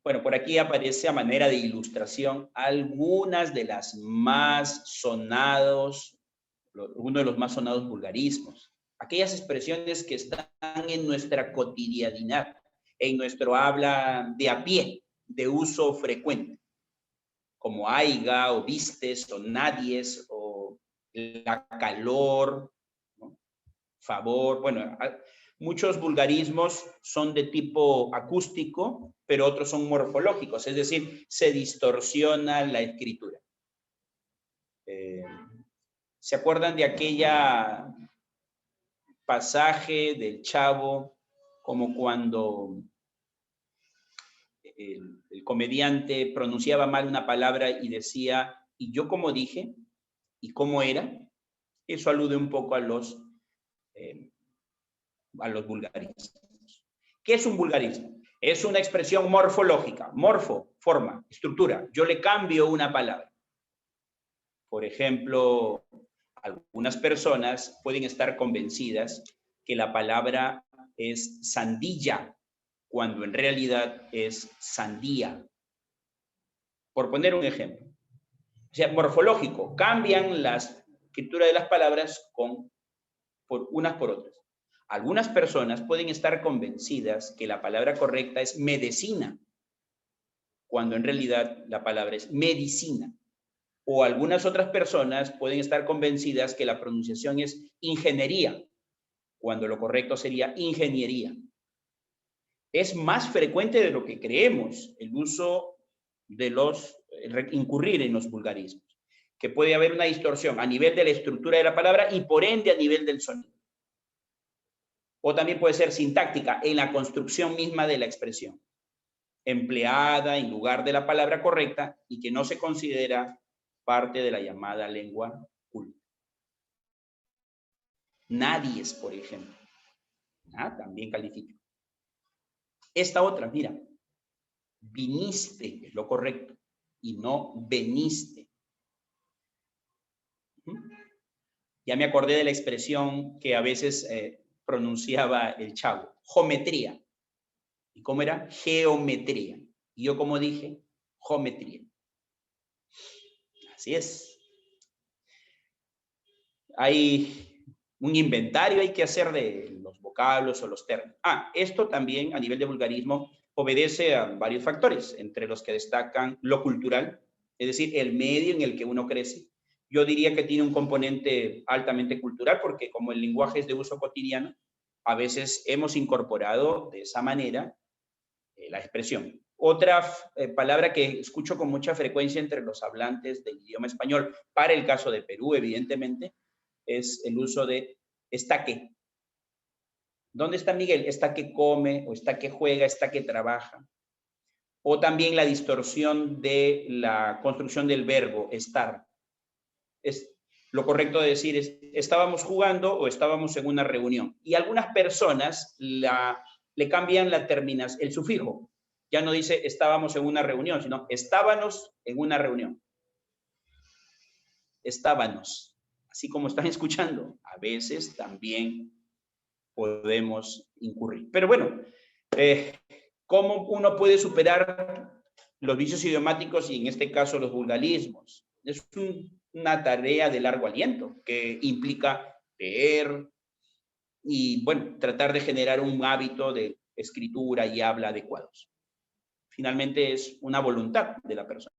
Bueno, por aquí aparece a manera de ilustración algunas de las más sonados, uno de los más sonados vulgarismos. Aquellas expresiones que están en nuestra cotidianidad, en nuestro habla de a pie, de uso frecuente, como aiga, o vistes, o nadies, o la calor, ¿no? Favor. Bueno, muchos vulgarismos son de tipo acústico, pero otros son morfológicos, es decir, se distorsiona la escritura. ¿Se acuerdan de aquella pasaje del Chavo, como cuando el comediante pronunciaba mal una palabra y decía, ¿y yo cómo dije? ¿Y cómo era? Eso alude un poco a los vulgarismos. ¿Qué es un vulgarismo? Es una expresión morfológica. Morfo, forma, estructura. Yo le cambio una palabra. Por ejemplo, algunas personas pueden estar convencidas que la palabra es sandilla, cuando en realidad es sandía. Por poner un ejemplo. O sea, morfológico. Cambian la escritura de las palabras unas por otras. Algunas personas pueden estar convencidas que la palabra correcta es medicina, cuando en realidad la palabra es medicina. O algunas otras personas pueden estar convencidas que la pronunciación es ingeniería, cuando lo correcto sería ingeniería. Es más frecuente de lo que creemos el uso de incurrir en los vulgarismos, que puede haber una distorsión a nivel de la estructura de la palabra y por ende a nivel del sonido. O también puede ser sintáctica en la construcción misma de la expresión, empleada en lugar de la palabra correcta y que no se considera parte de la llamada lengua culta. Nadies, por ejemplo. También califica. Esta otra, mira, viniste es lo correcto y no veniste. Ya me acordé de la expresión que a veces pronunciaba el Chavo, geometría. ¿Y cómo era? Geometría. Y yo, como dije, geometría. Así es. Hay un inventario hay que hacer de los vocablos o los términos. Esto también a nivel de vulgarismo obedece a varios factores, entre los que destacan lo cultural, es decir, el medio en el que uno crece. Yo diría que tiene un componente altamente cultural porque como el lenguaje es de uso cotidiano, a veces hemos incorporado de esa manera la expresión. Otra palabra que escucho con mucha frecuencia entre los hablantes del idioma español, para el caso de Perú, evidentemente, es el uso de está que. ¿Dónde está Miguel? Está que come, o está que juega, está que trabaja. O también la distorsión de la construcción del verbo, estar. Lo correcto de decir es estábamos jugando o estábamos en una reunión. Y algunas personas le cambian la terminación, el sufijo. Ya no dice estábamos en una reunión, sino estábamos en una reunión. Estábamos. Así como están escuchando, a veces también podemos incurrir. Pero bueno, ¿cómo uno puede superar los vicios idiomáticos y en este caso los vulgarismos? Es una tarea de largo aliento que implica leer y, bueno, tratar de generar un hábito de escritura y habla adecuados. Finalmente es una voluntad de la persona.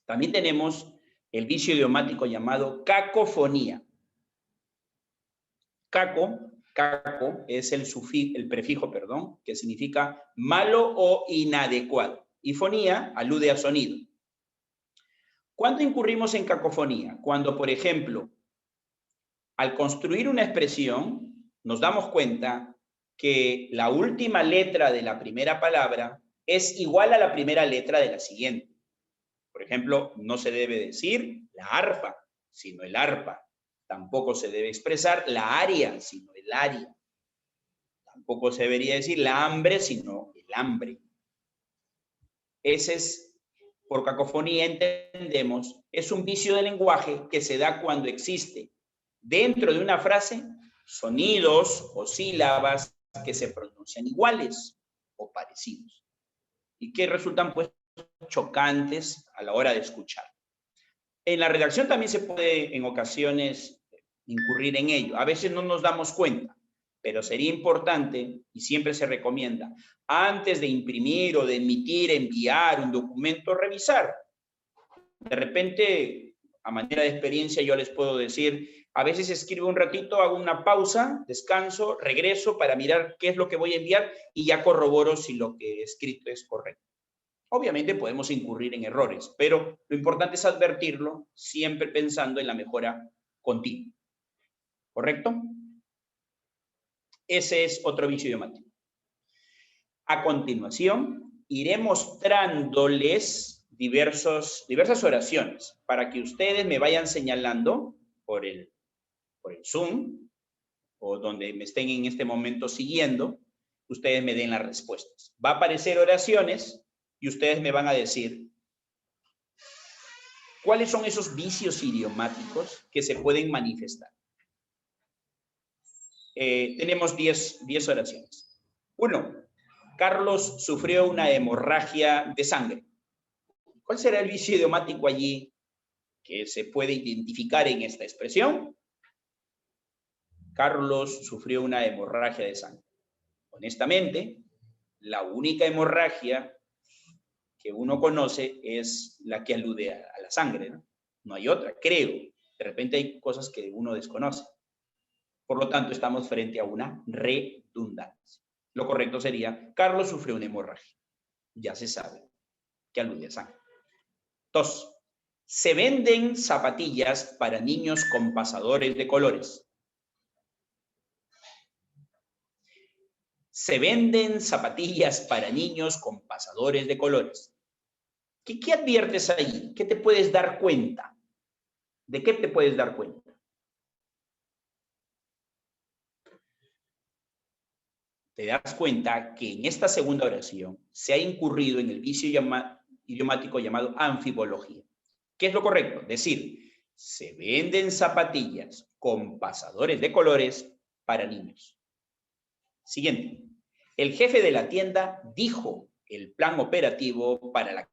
También tenemos el vicio idiomático llamado cacofonía. Caco es el prefijo, que significa malo o inadecuado. Y fonía alude a sonido. ¿Cuándo incurrimos en cacofonía? Cuando, por ejemplo, al construir una expresión, nos damos cuenta que la última letra de la primera palabra es igual a la primera letra de la siguiente. Por ejemplo, no se debe decir la arpa, sino el arpa. Tampoco se debe expresar la aria, sino el aria. Tampoco se debería decir la hambre, sino el hambre. Ese es, por cacofonía entendemos, es un vicio de lenguaje que se da cuando existe dentro de una frase sonidos o sílabas que se pronuncian iguales o parecidos y que resultan pues chocantes a la hora de escuchar. En la redacción también se puede en ocasiones incurrir en ello. A veces no nos damos cuenta, Pero sería importante, y siempre se recomienda, antes de imprimir o de emitir, enviar un documento, revisar. De repente, a manera de experiencia, yo les puedo decir, a veces escribo un ratito, hago una pausa, descanso, regreso para mirar qué es lo que voy a enviar y ya corroboro si lo que he escrito es correcto. Obviamente podemos incurrir en errores, pero lo importante es advertirlo, siempre pensando en la mejora continua. ¿Correcto? Ese es otro vicio idiomático. A continuación, iré mostrándoles diversas oraciones para que ustedes me vayan señalando por el Zoom o donde me estén en este momento siguiendo, ustedes me den las respuestas. Va a aparecer oraciones y ustedes me van a decir cuáles son esos vicios idiomáticos que se pueden manifestar. Tenemos 10 oraciones. 1. Carlos sufrió una hemorragia de sangre. ¿Cuál será el vicio idiomático allí que se puede identificar en esta expresión? Carlos sufrió una hemorragia de sangre. Honestamente, la única hemorragia que uno conoce es la que alude a la sangre, ¿no? No hay otra, creo. De repente hay cosas que uno desconoce. Por lo tanto, estamos frente a una redundancia. Lo correcto sería, Carlos sufrió una hemorragia. Ya se sabe que alude a sangre. 2. Se venden zapatillas para niños con pasadores de colores. Se venden zapatillas para niños con pasadores de colores. ¿Qué adviertes ahí? ¿Qué te puedes dar cuenta? ¿De qué te puedes dar cuenta? Te das cuenta que en esta segunda oración se ha incurrido en el vicio idiomático llamado anfibología. ¿Qué es lo correcto? Decir, se venden zapatillas con pasadores de colores para niños. Siguiente. El jefe de la tienda dijo el plan operativo para la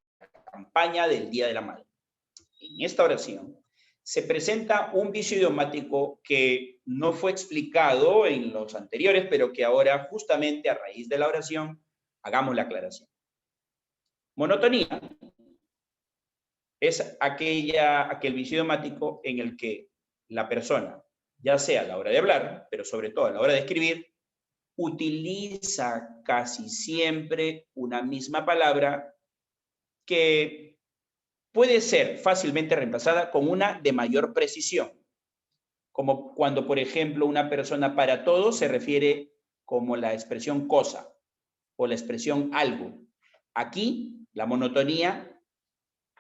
campaña del Día de la Madre. En esta oración se presenta un vicio idiomático que no fue explicado en los anteriores, pero que ahora, justamente a raíz de la oración, hagamos la aclaración. Monotonía es aquel vicio idiomático en el que la persona, ya sea a la hora de hablar, pero sobre todo a la hora de escribir, utiliza casi siempre una misma palabra que puede ser fácilmente reemplazada con una de mayor precisión. Como cuando, por ejemplo, una persona para todo se refiere como la expresión cosa o la expresión algo. Aquí, la monotonía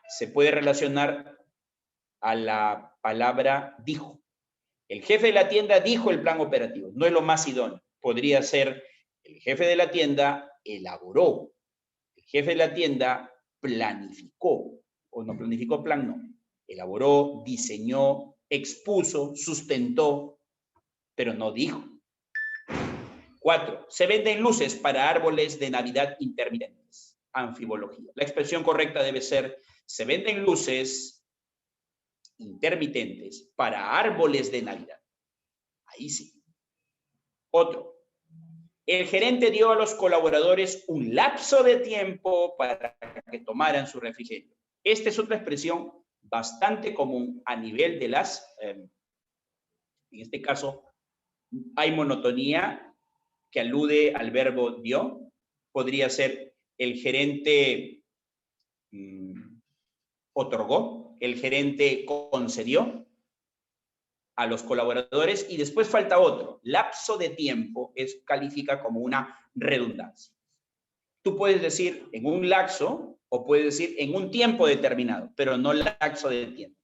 se puede relacionar a la palabra dijo. El jefe de la tienda dijo el plan operativo. No es lo más idóneo. Podría ser el jefe de la tienda elaboró. El jefe de la tienda planificó. O no planificó, plan no. Elaboró, diseñó, expuso, sustentó, pero no dijo. 4. Se venden luces para árboles de Navidad intermitentes. Anfibología. La expresión correcta debe ser, se venden luces intermitentes para árboles de Navidad. Ahí sí. Otro. El gerente dio a los colaboradores un lapso de tiempo para que tomaran su refrigerio. Esta es otra expresión bastante común a nivel de las, en este caso, hay monotonía que alude al verbo dio. Podría ser el gerente otorgó, el gerente concedió a los colaboradores y después falta otro. Lapso de tiempo califica como una redundancia. Tú puedes decir en un lapso o puedes decir en un tiempo determinado, pero no lapso de tiempo.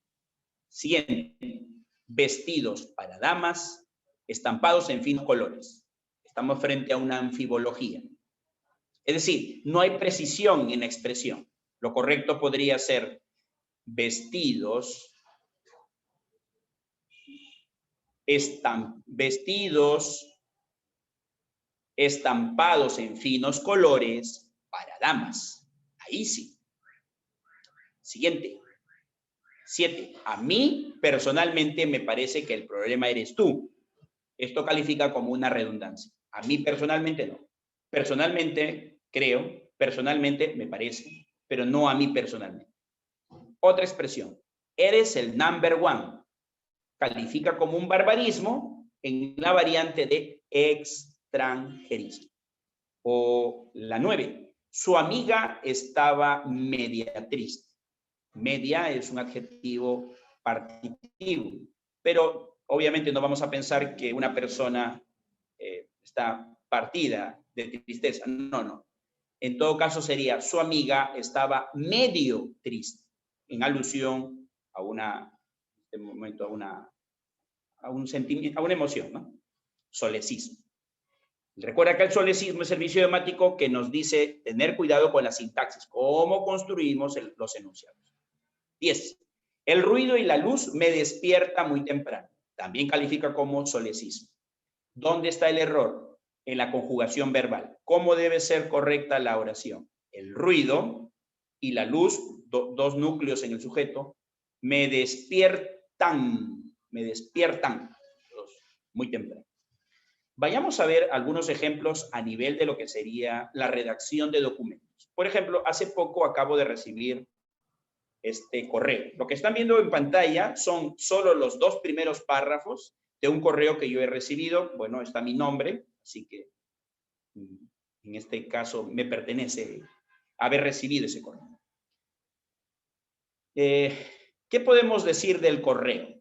Siguiente. Vestidos para damas, estampados en finos colores. Estamos frente a una anfibología. Es decir, no hay precisión en la expresión. Lo correcto podría ser vestidos estampados en finos colores para damas. Ahí sí. Siguiente. 7. A mí, personalmente, me parece que el problema eres tú. Esto califica como una redundancia. A mí personalmente no. Personalmente creo, personalmente me parece, pero no a mí personalmente. Otra expresión. Eres el number one. Califica como un barbarismo en la variante de extranjerismo. O la 9. Su amiga estaba media triste. Media es un adjetivo partitivo, pero obviamente no vamos a pensar que una persona está partida de tristeza. No, no. En todo caso sería, su amiga estaba medio triste, en alusión a una, en este momento, a un sentimiento, a una emoción, ¿no? Solecismo. Recuerda que el solecismo es el vicio idiomático que nos dice tener cuidado con la sintaxis, cómo construimos los enunciados. 10. El ruido y la luz me despierta muy temprano. También califica como solecismo. ¿Dónde está el error? En la conjugación verbal. ¿Cómo debe ser correcta la oración? El ruido y la luz, dos núcleos en el sujeto, me despiertan muy temprano. Vayamos a ver algunos ejemplos a nivel de lo que sería la redacción de documentos. Por ejemplo, hace poco acabo de recibir este correo. Lo que están viendo en pantalla son solo los 2 primeros párrafos de un correo que yo he recibido. Bueno, está mi nombre, así que en este caso me pertenece haber recibido ese correo. ¿Qué podemos decir del correo?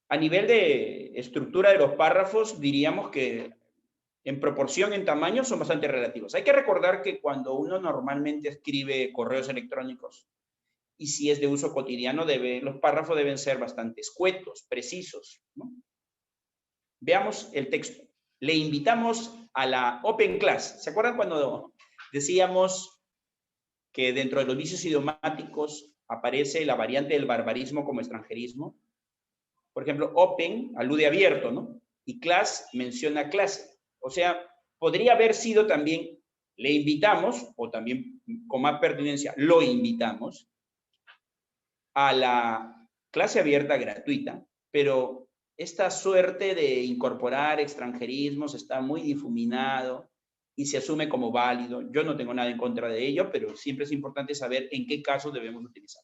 A nivel de estructura de los párrafos, diríamos que en proporción, en tamaño, son bastante relativos. Hay que recordar que cuando uno normalmente escribe correos electrónicos, y si es de uso cotidiano, los párrafos deben ser bastante escuetos, precisos, ¿no? Veamos el texto. Le invitamos a la Open Class. ¿Se acuerdan cuando decíamos que dentro de los vicios idiomáticos aparece la variante del barbarismo como extranjerismo? Por ejemplo, open alude a abierto, ¿no? Y class menciona clase. O sea, podría haber sido también le invitamos, o también con más pertinencia, lo invitamos a la clase abierta gratuita, pero esta suerte de incorporar extranjerismos está muy difuminado y se asume como válido. Yo no tengo nada en contra de ello, pero siempre es importante saber en qué casos debemos utilizar.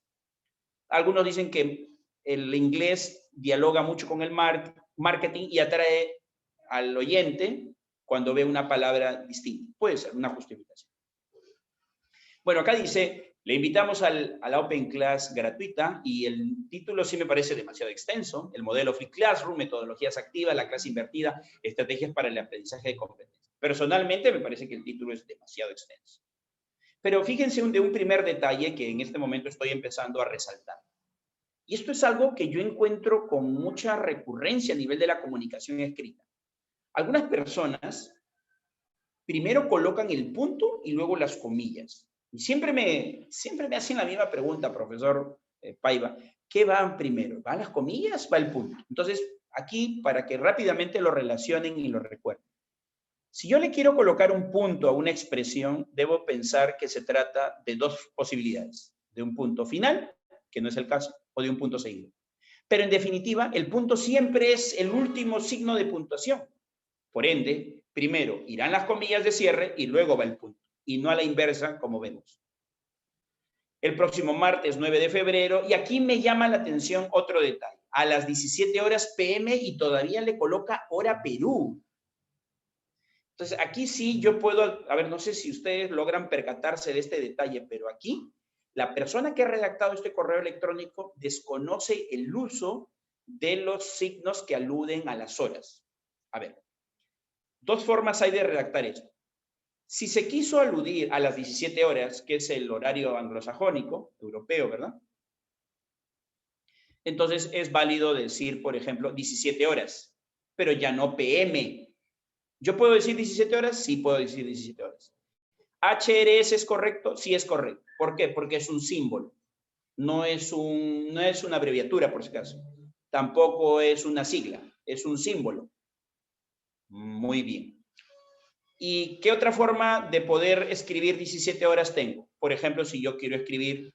Algunos dicen que el inglés dialoga mucho con el marketing y atrae al oyente cuando ve una palabra distinta. Puede ser una justificación. Bueno, acá dice, le invitamos a la Open Class gratuita y el título sí me parece demasiado extenso. El modelo Free Classroom, metodologías activas, la clase invertida, estrategias para el aprendizaje de competencias. Personalmente me parece que el título es demasiado extenso. Pero fíjense de un primer detalle que en este momento estoy empezando a resaltar. Y esto es algo que yo encuentro con mucha recurrencia a nivel de la comunicación escrita. Algunas personas primero colocan el punto y luego las comillas. Y siempre me hacen la misma pregunta, profesor Paiva. ¿Qué van primero? ¿Van las comillas? ¿Va el punto? Entonces, aquí, para que rápidamente lo relacionen y lo recuerden. Si yo le quiero colocar un punto a una expresión, debo pensar que se trata de 2 posibilidades. De un punto final, que no es el caso, o de un punto seguido. Pero en definitiva, el punto siempre es el último signo de puntuación. Por ende, primero irán las comillas de cierre y luego va el punto. Y no a la inversa, como vemos. El próximo martes 9 de febrero, y aquí me llama la atención otro detalle. A las 17 horas PM y todavía le coloca hora Perú. Entonces, aquí sí yo puedo, a ver, no sé si ustedes logran percatarse de este detalle, pero aquí la persona que ha redactado este correo electrónico desconoce el uso de los signos que aluden a las horas. A ver, 2 formas hay de redactar esto. Si se quiso aludir a las 17 horas, que es el horario anglosajónico, europeo, ¿verdad? Entonces es válido decir, por ejemplo, 17 horas, pero ya no PM. ¿Yo puedo decir 17 horas? Sí, puedo decir 17 horas. ¿HRS es correcto? Sí, es correcto. ¿Por qué? Porque es un símbolo. No es una abreviatura, por si acaso. Tampoco es una sigla. Es un símbolo. Muy bien. ¿Y qué otra forma de poder escribir 17 horas tengo? Por ejemplo, si yo quiero escribir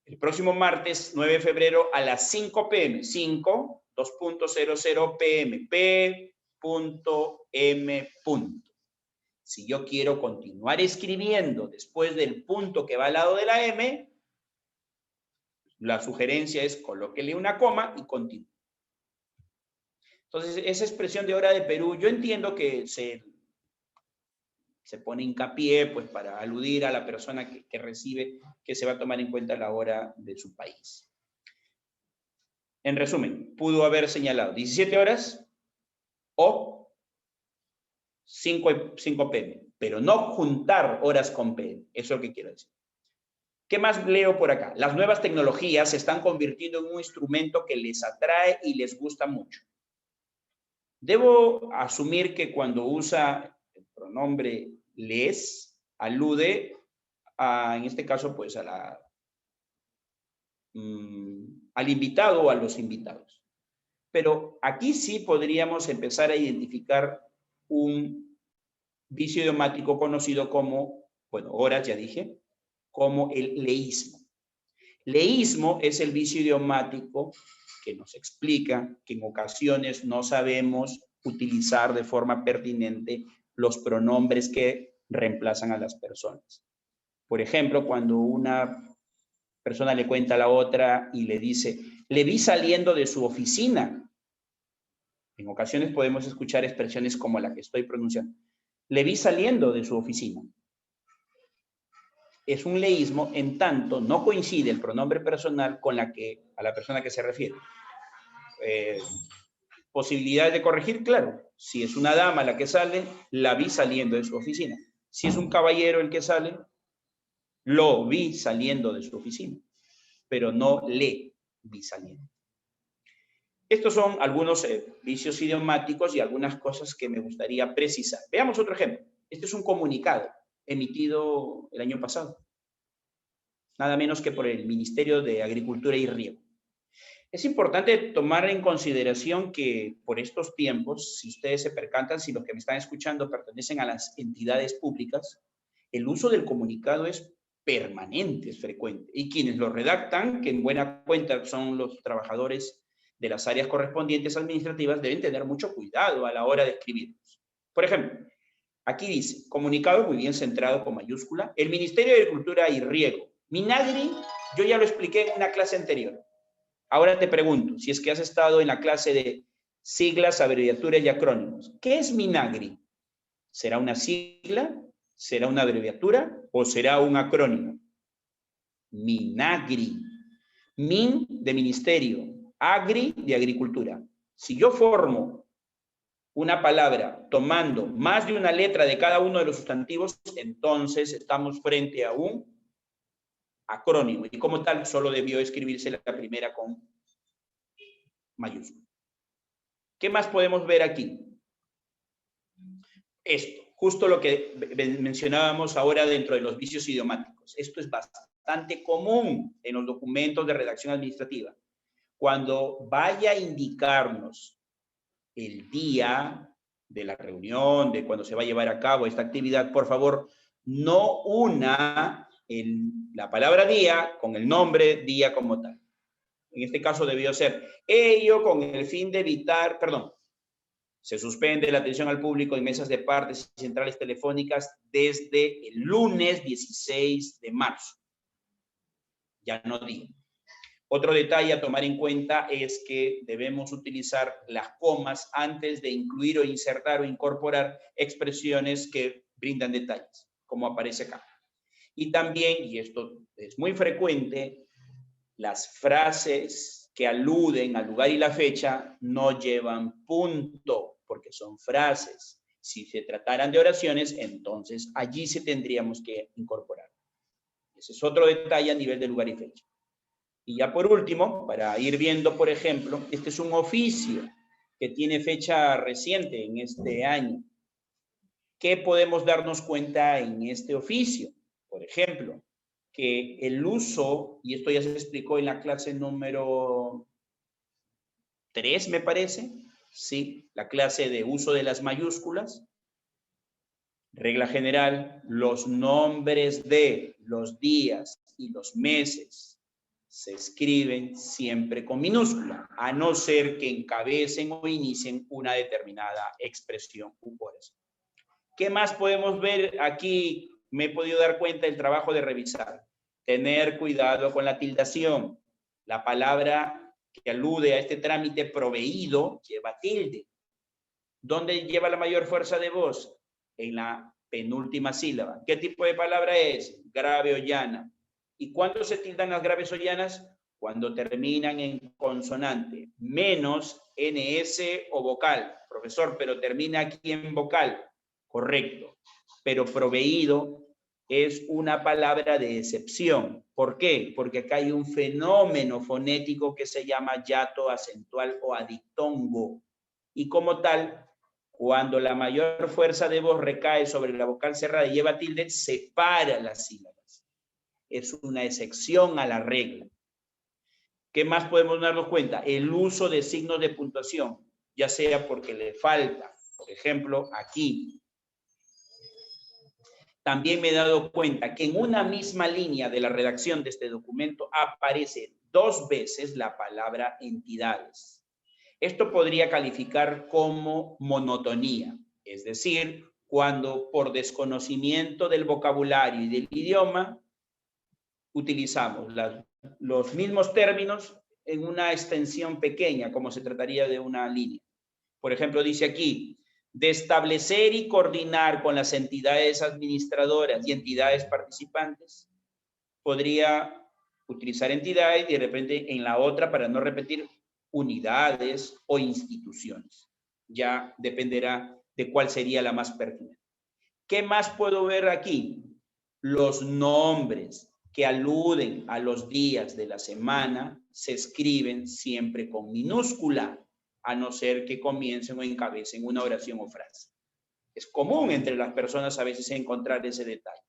el próximo martes 9 de febrero a las 5 p.m. 5, 2.00 pm, p.m. Si yo quiero continuar escribiendo después del punto que va al lado de la M, la sugerencia es colóquele una coma y continúe. Entonces, esa expresión de hora de Perú, yo entiendo que se pone hincapié pues, para aludir a la persona que recibe, que se va a tomar en cuenta la hora de su país. En resumen, pudo haber señalado 17 horas o 5 p.m., pero no juntar horas con p.m. Eso es lo que quiero decir. ¿Qué más leo por acá? Las nuevas tecnologías se están convirtiendo en un instrumento que les atrae y les gusta mucho. Debo asumir que cuando usa el pronombre les, alude a, en este caso, pues al invitado o a los invitados. Pero aquí sí podríamos empezar a identificar un vicio idiomático conocido como, bueno, horas ya dije, como el leísmo. Leísmo es el vicio idiomático que nos explica que en ocasiones no sabemos utilizar de forma pertinente los pronombres que reemplazan a las personas. Por ejemplo, cuando una persona le cuenta a la otra y le dice, le vi saliendo de su oficina. En ocasiones podemos escuchar expresiones como la que estoy pronunciando. Le vi saliendo de su oficina. Es un leísmo en tanto no coincide el pronombre personal con a la persona que se refiere. Posibilidades de corregir, claro. Si es una dama la que sale, la vi saliendo de su oficina. Si es un caballero el que sale, lo vi saliendo de su oficina, pero no le vi saliendo. Estos son algunos vicios idiomáticos y algunas cosas que me gustaría precisar. Veamos otro ejemplo. Este es un comunicado emitido el año pasado, nada menos que por el Ministerio de Agricultura y Riego. Es importante tomar en consideración que por estos tiempos, si ustedes se percatan, si los que me están escuchando pertenecen a las entidades públicas, el uso del comunicado es permanente, es frecuente. Y quienes lo redactan, que en buena cuenta son los trabajadores de las áreas correspondientes administrativas, deben tener mucho cuidado a la hora de escribirlos. Por ejemplo, aquí dice, comunicado muy bien centrado con mayúscula, el Ministerio de Agricultura y Riego. Minagri, yo ya lo expliqué en una clase anterior. Ahora te pregunto, si es que has estado en la clase de siglas, abreviaturas y acrónimos, ¿qué es Minagri? ¿Será una sigla? ¿Será una abreviatura? ¿O será un acrónimo? Minagri. Min de ministerio, agri de agricultura. Si yo formo una palabra tomando más de una letra de cada uno de los sustantivos, entonces estamos frente a un acrónimo. Y como tal, solo debió escribirse la primera con mayúscula. ¿Qué más podemos ver aquí? Esto, justo lo que mencionábamos ahora dentro de los vicios idiomáticos. Esto es bastante común en los documentos de redacción administrativa. Cuando vaya a indicarnos el día de la reunión, de cuando se va a llevar a cabo esta actividad, por favor, no una la palabra día con el nombre día como tal. En este caso debió ser ello con el fin de evitar, perdón, se suspende la atención al público en mesas de partes y centrales telefónicas desde el lunes 16 de marzo. Ya no digo. Otro detalle a tomar en cuenta es que debemos utilizar las comas antes de incluir o insertar o incorporar expresiones que brindan detalles, como aparece acá. Y también, y esto es muy frecuente, las frases que aluden al lugar y la fecha no llevan punto, porque son frases. Si se trataran de oraciones, entonces allí se tendríamos que incorporar. Ese es otro detalle a nivel de lugar y fecha. Y ya por último, para ir viendo, por ejemplo, este es un oficio que tiene fecha reciente en este año. ¿Qué podemos darnos cuenta en este oficio? Por ejemplo, que el uso, y esto ya se explicó en la clase número 3, me parece, sí, la clase de uso de las mayúsculas. Regla general, los nombres de los días y los meses se escriben siempre con minúscula, a no ser que encabecen o inicien una determinada expresión u oración. ¿Qué más podemos ver? Aquí me he podido dar cuenta del trabajo de revisar. Tener cuidado con la tildación. La palabra que alude a este trámite proveído lleva tilde. ¿Dónde lleva la mayor fuerza de voz? En la penúltima sílaba. ¿Qué tipo de palabra es? Grave o llana. ¿Y cuándo se tildan las graves o llanas? Cuando terminan en consonante, menos NS o vocal. Profesor, pero termina aquí en vocal. Correcto. Pero proveído es una palabra de excepción. ¿Por qué? Porque acá hay un fenómeno fonético que se llama hiato acentual o adictongo. Y como tal, cuando la mayor fuerza de voz recae sobre la vocal cerrada y lleva tilde, separa las sílabas. Es una excepción a la regla. ¿Qué más podemos darnos cuenta? El uso de signos de puntuación, ya sea porque le falta, por ejemplo, aquí. También me he dado cuenta que en una misma línea de la redacción de este documento aparece 2 veces la palabra entidades. Esto podría calificar como monotonía, es decir, cuando por desconocimiento del vocabulario y del idioma utilizamos los mismos términos en una extensión pequeña, como se trataría de una línea. Por ejemplo, dice aquí, de establecer y coordinar con las entidades administradoras y entidades participantes. Podría utilizar entidades y de repente en la otra, para no repetir, unidades o instituciones. Ya dependerá de cuál sería la más pertinente. ¿Qué más puedo ver aquí? Los nombres que aluden a los días de la semana se escriben siempre con minúscula, a no ser que comiencen o encabecen una oración o frase. Es común entre las personas a veces encontrar ese detalle.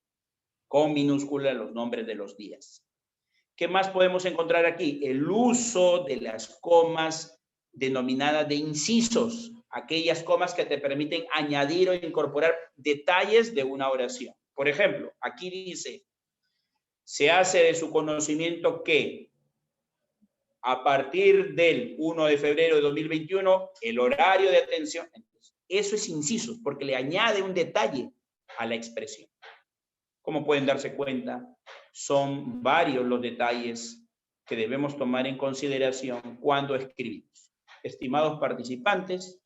Con minúscula los nombres de los días. ¿Qué más podemos encontrar aquí? El uso de las comas denominadas de incisos, aquellas comas que te permiten añadir o incorporar detalles de una oración. Por ejemplo, aquí dice, se hace de su conocimiento que a partir del 1 de febrero de 2021, el horario de atención, eso es incisos, porque le añade un detalle a la expresión. Como pueden darse cuenta, son varios los detalles que debemos tomar en consideración cuando escribimos. Estimados participantes,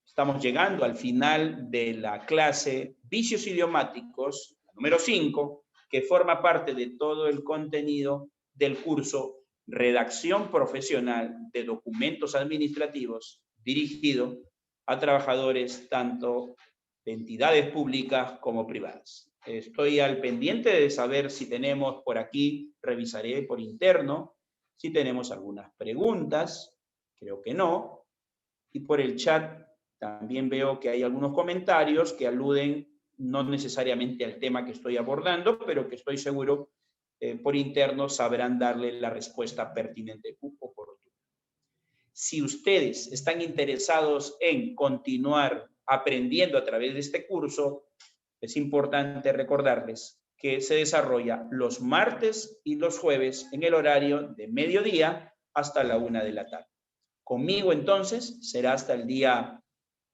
estamos llegando al final de la clase Vicios idiomáticos, número 5, que forma parte de todo el contenido del curso Redacción Profesional de Documentos Administrativos, dirigido a trabajadores tanto de entidades públicas como privadas. Estoy al pendiente de saber si tenemos por aquí, revisaré por interno, si tenemos algunas preguntas, creo que no, y por el chat también veo que hay algunos comentarios que aluden no necesariamente al tema que estoy abordando, pero que estoy seguro por interno sabrán darle la respuesta pertinente u oportuna. Si ustedes están interesados en continuar aprendiendo a través de este curso, es importante recordarles que se desarrolla los martes y los jueves en el horario de mediodía hasta la 1 de la tarde. Conmigo entonces será hasta el día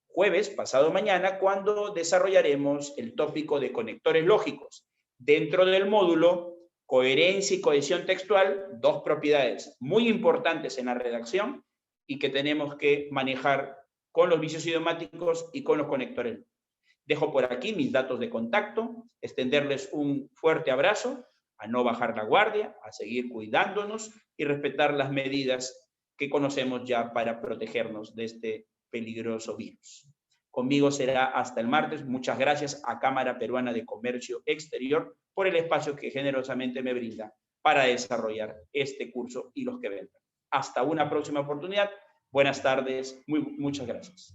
jueves, pasado mañana, cuando desarrollaremos el tópico de conectores lógicos. Dentro del módulo coherencia y cohesión textual, 2 propiedades muy importantes en la redacción y que tenemos que manejar con los vicios idiomáticos y con los conectores. Dejo por aquí mis datos de contacto, extenderles un fuerte abrazo, a no bajar la guardia, a seguir cuidándonos y respetar las medidas que conocemos ya para protegernos de este peligroso virus. Conmigo será hasta el martes. Muchas gracias a Cámara Peruana de Comercio Exterior por el espacio que generosamente me brinda para desarrollar este curso y los que vendrán. Hasta una próxima oportunidad. Buenas tardes. Muchas gracias.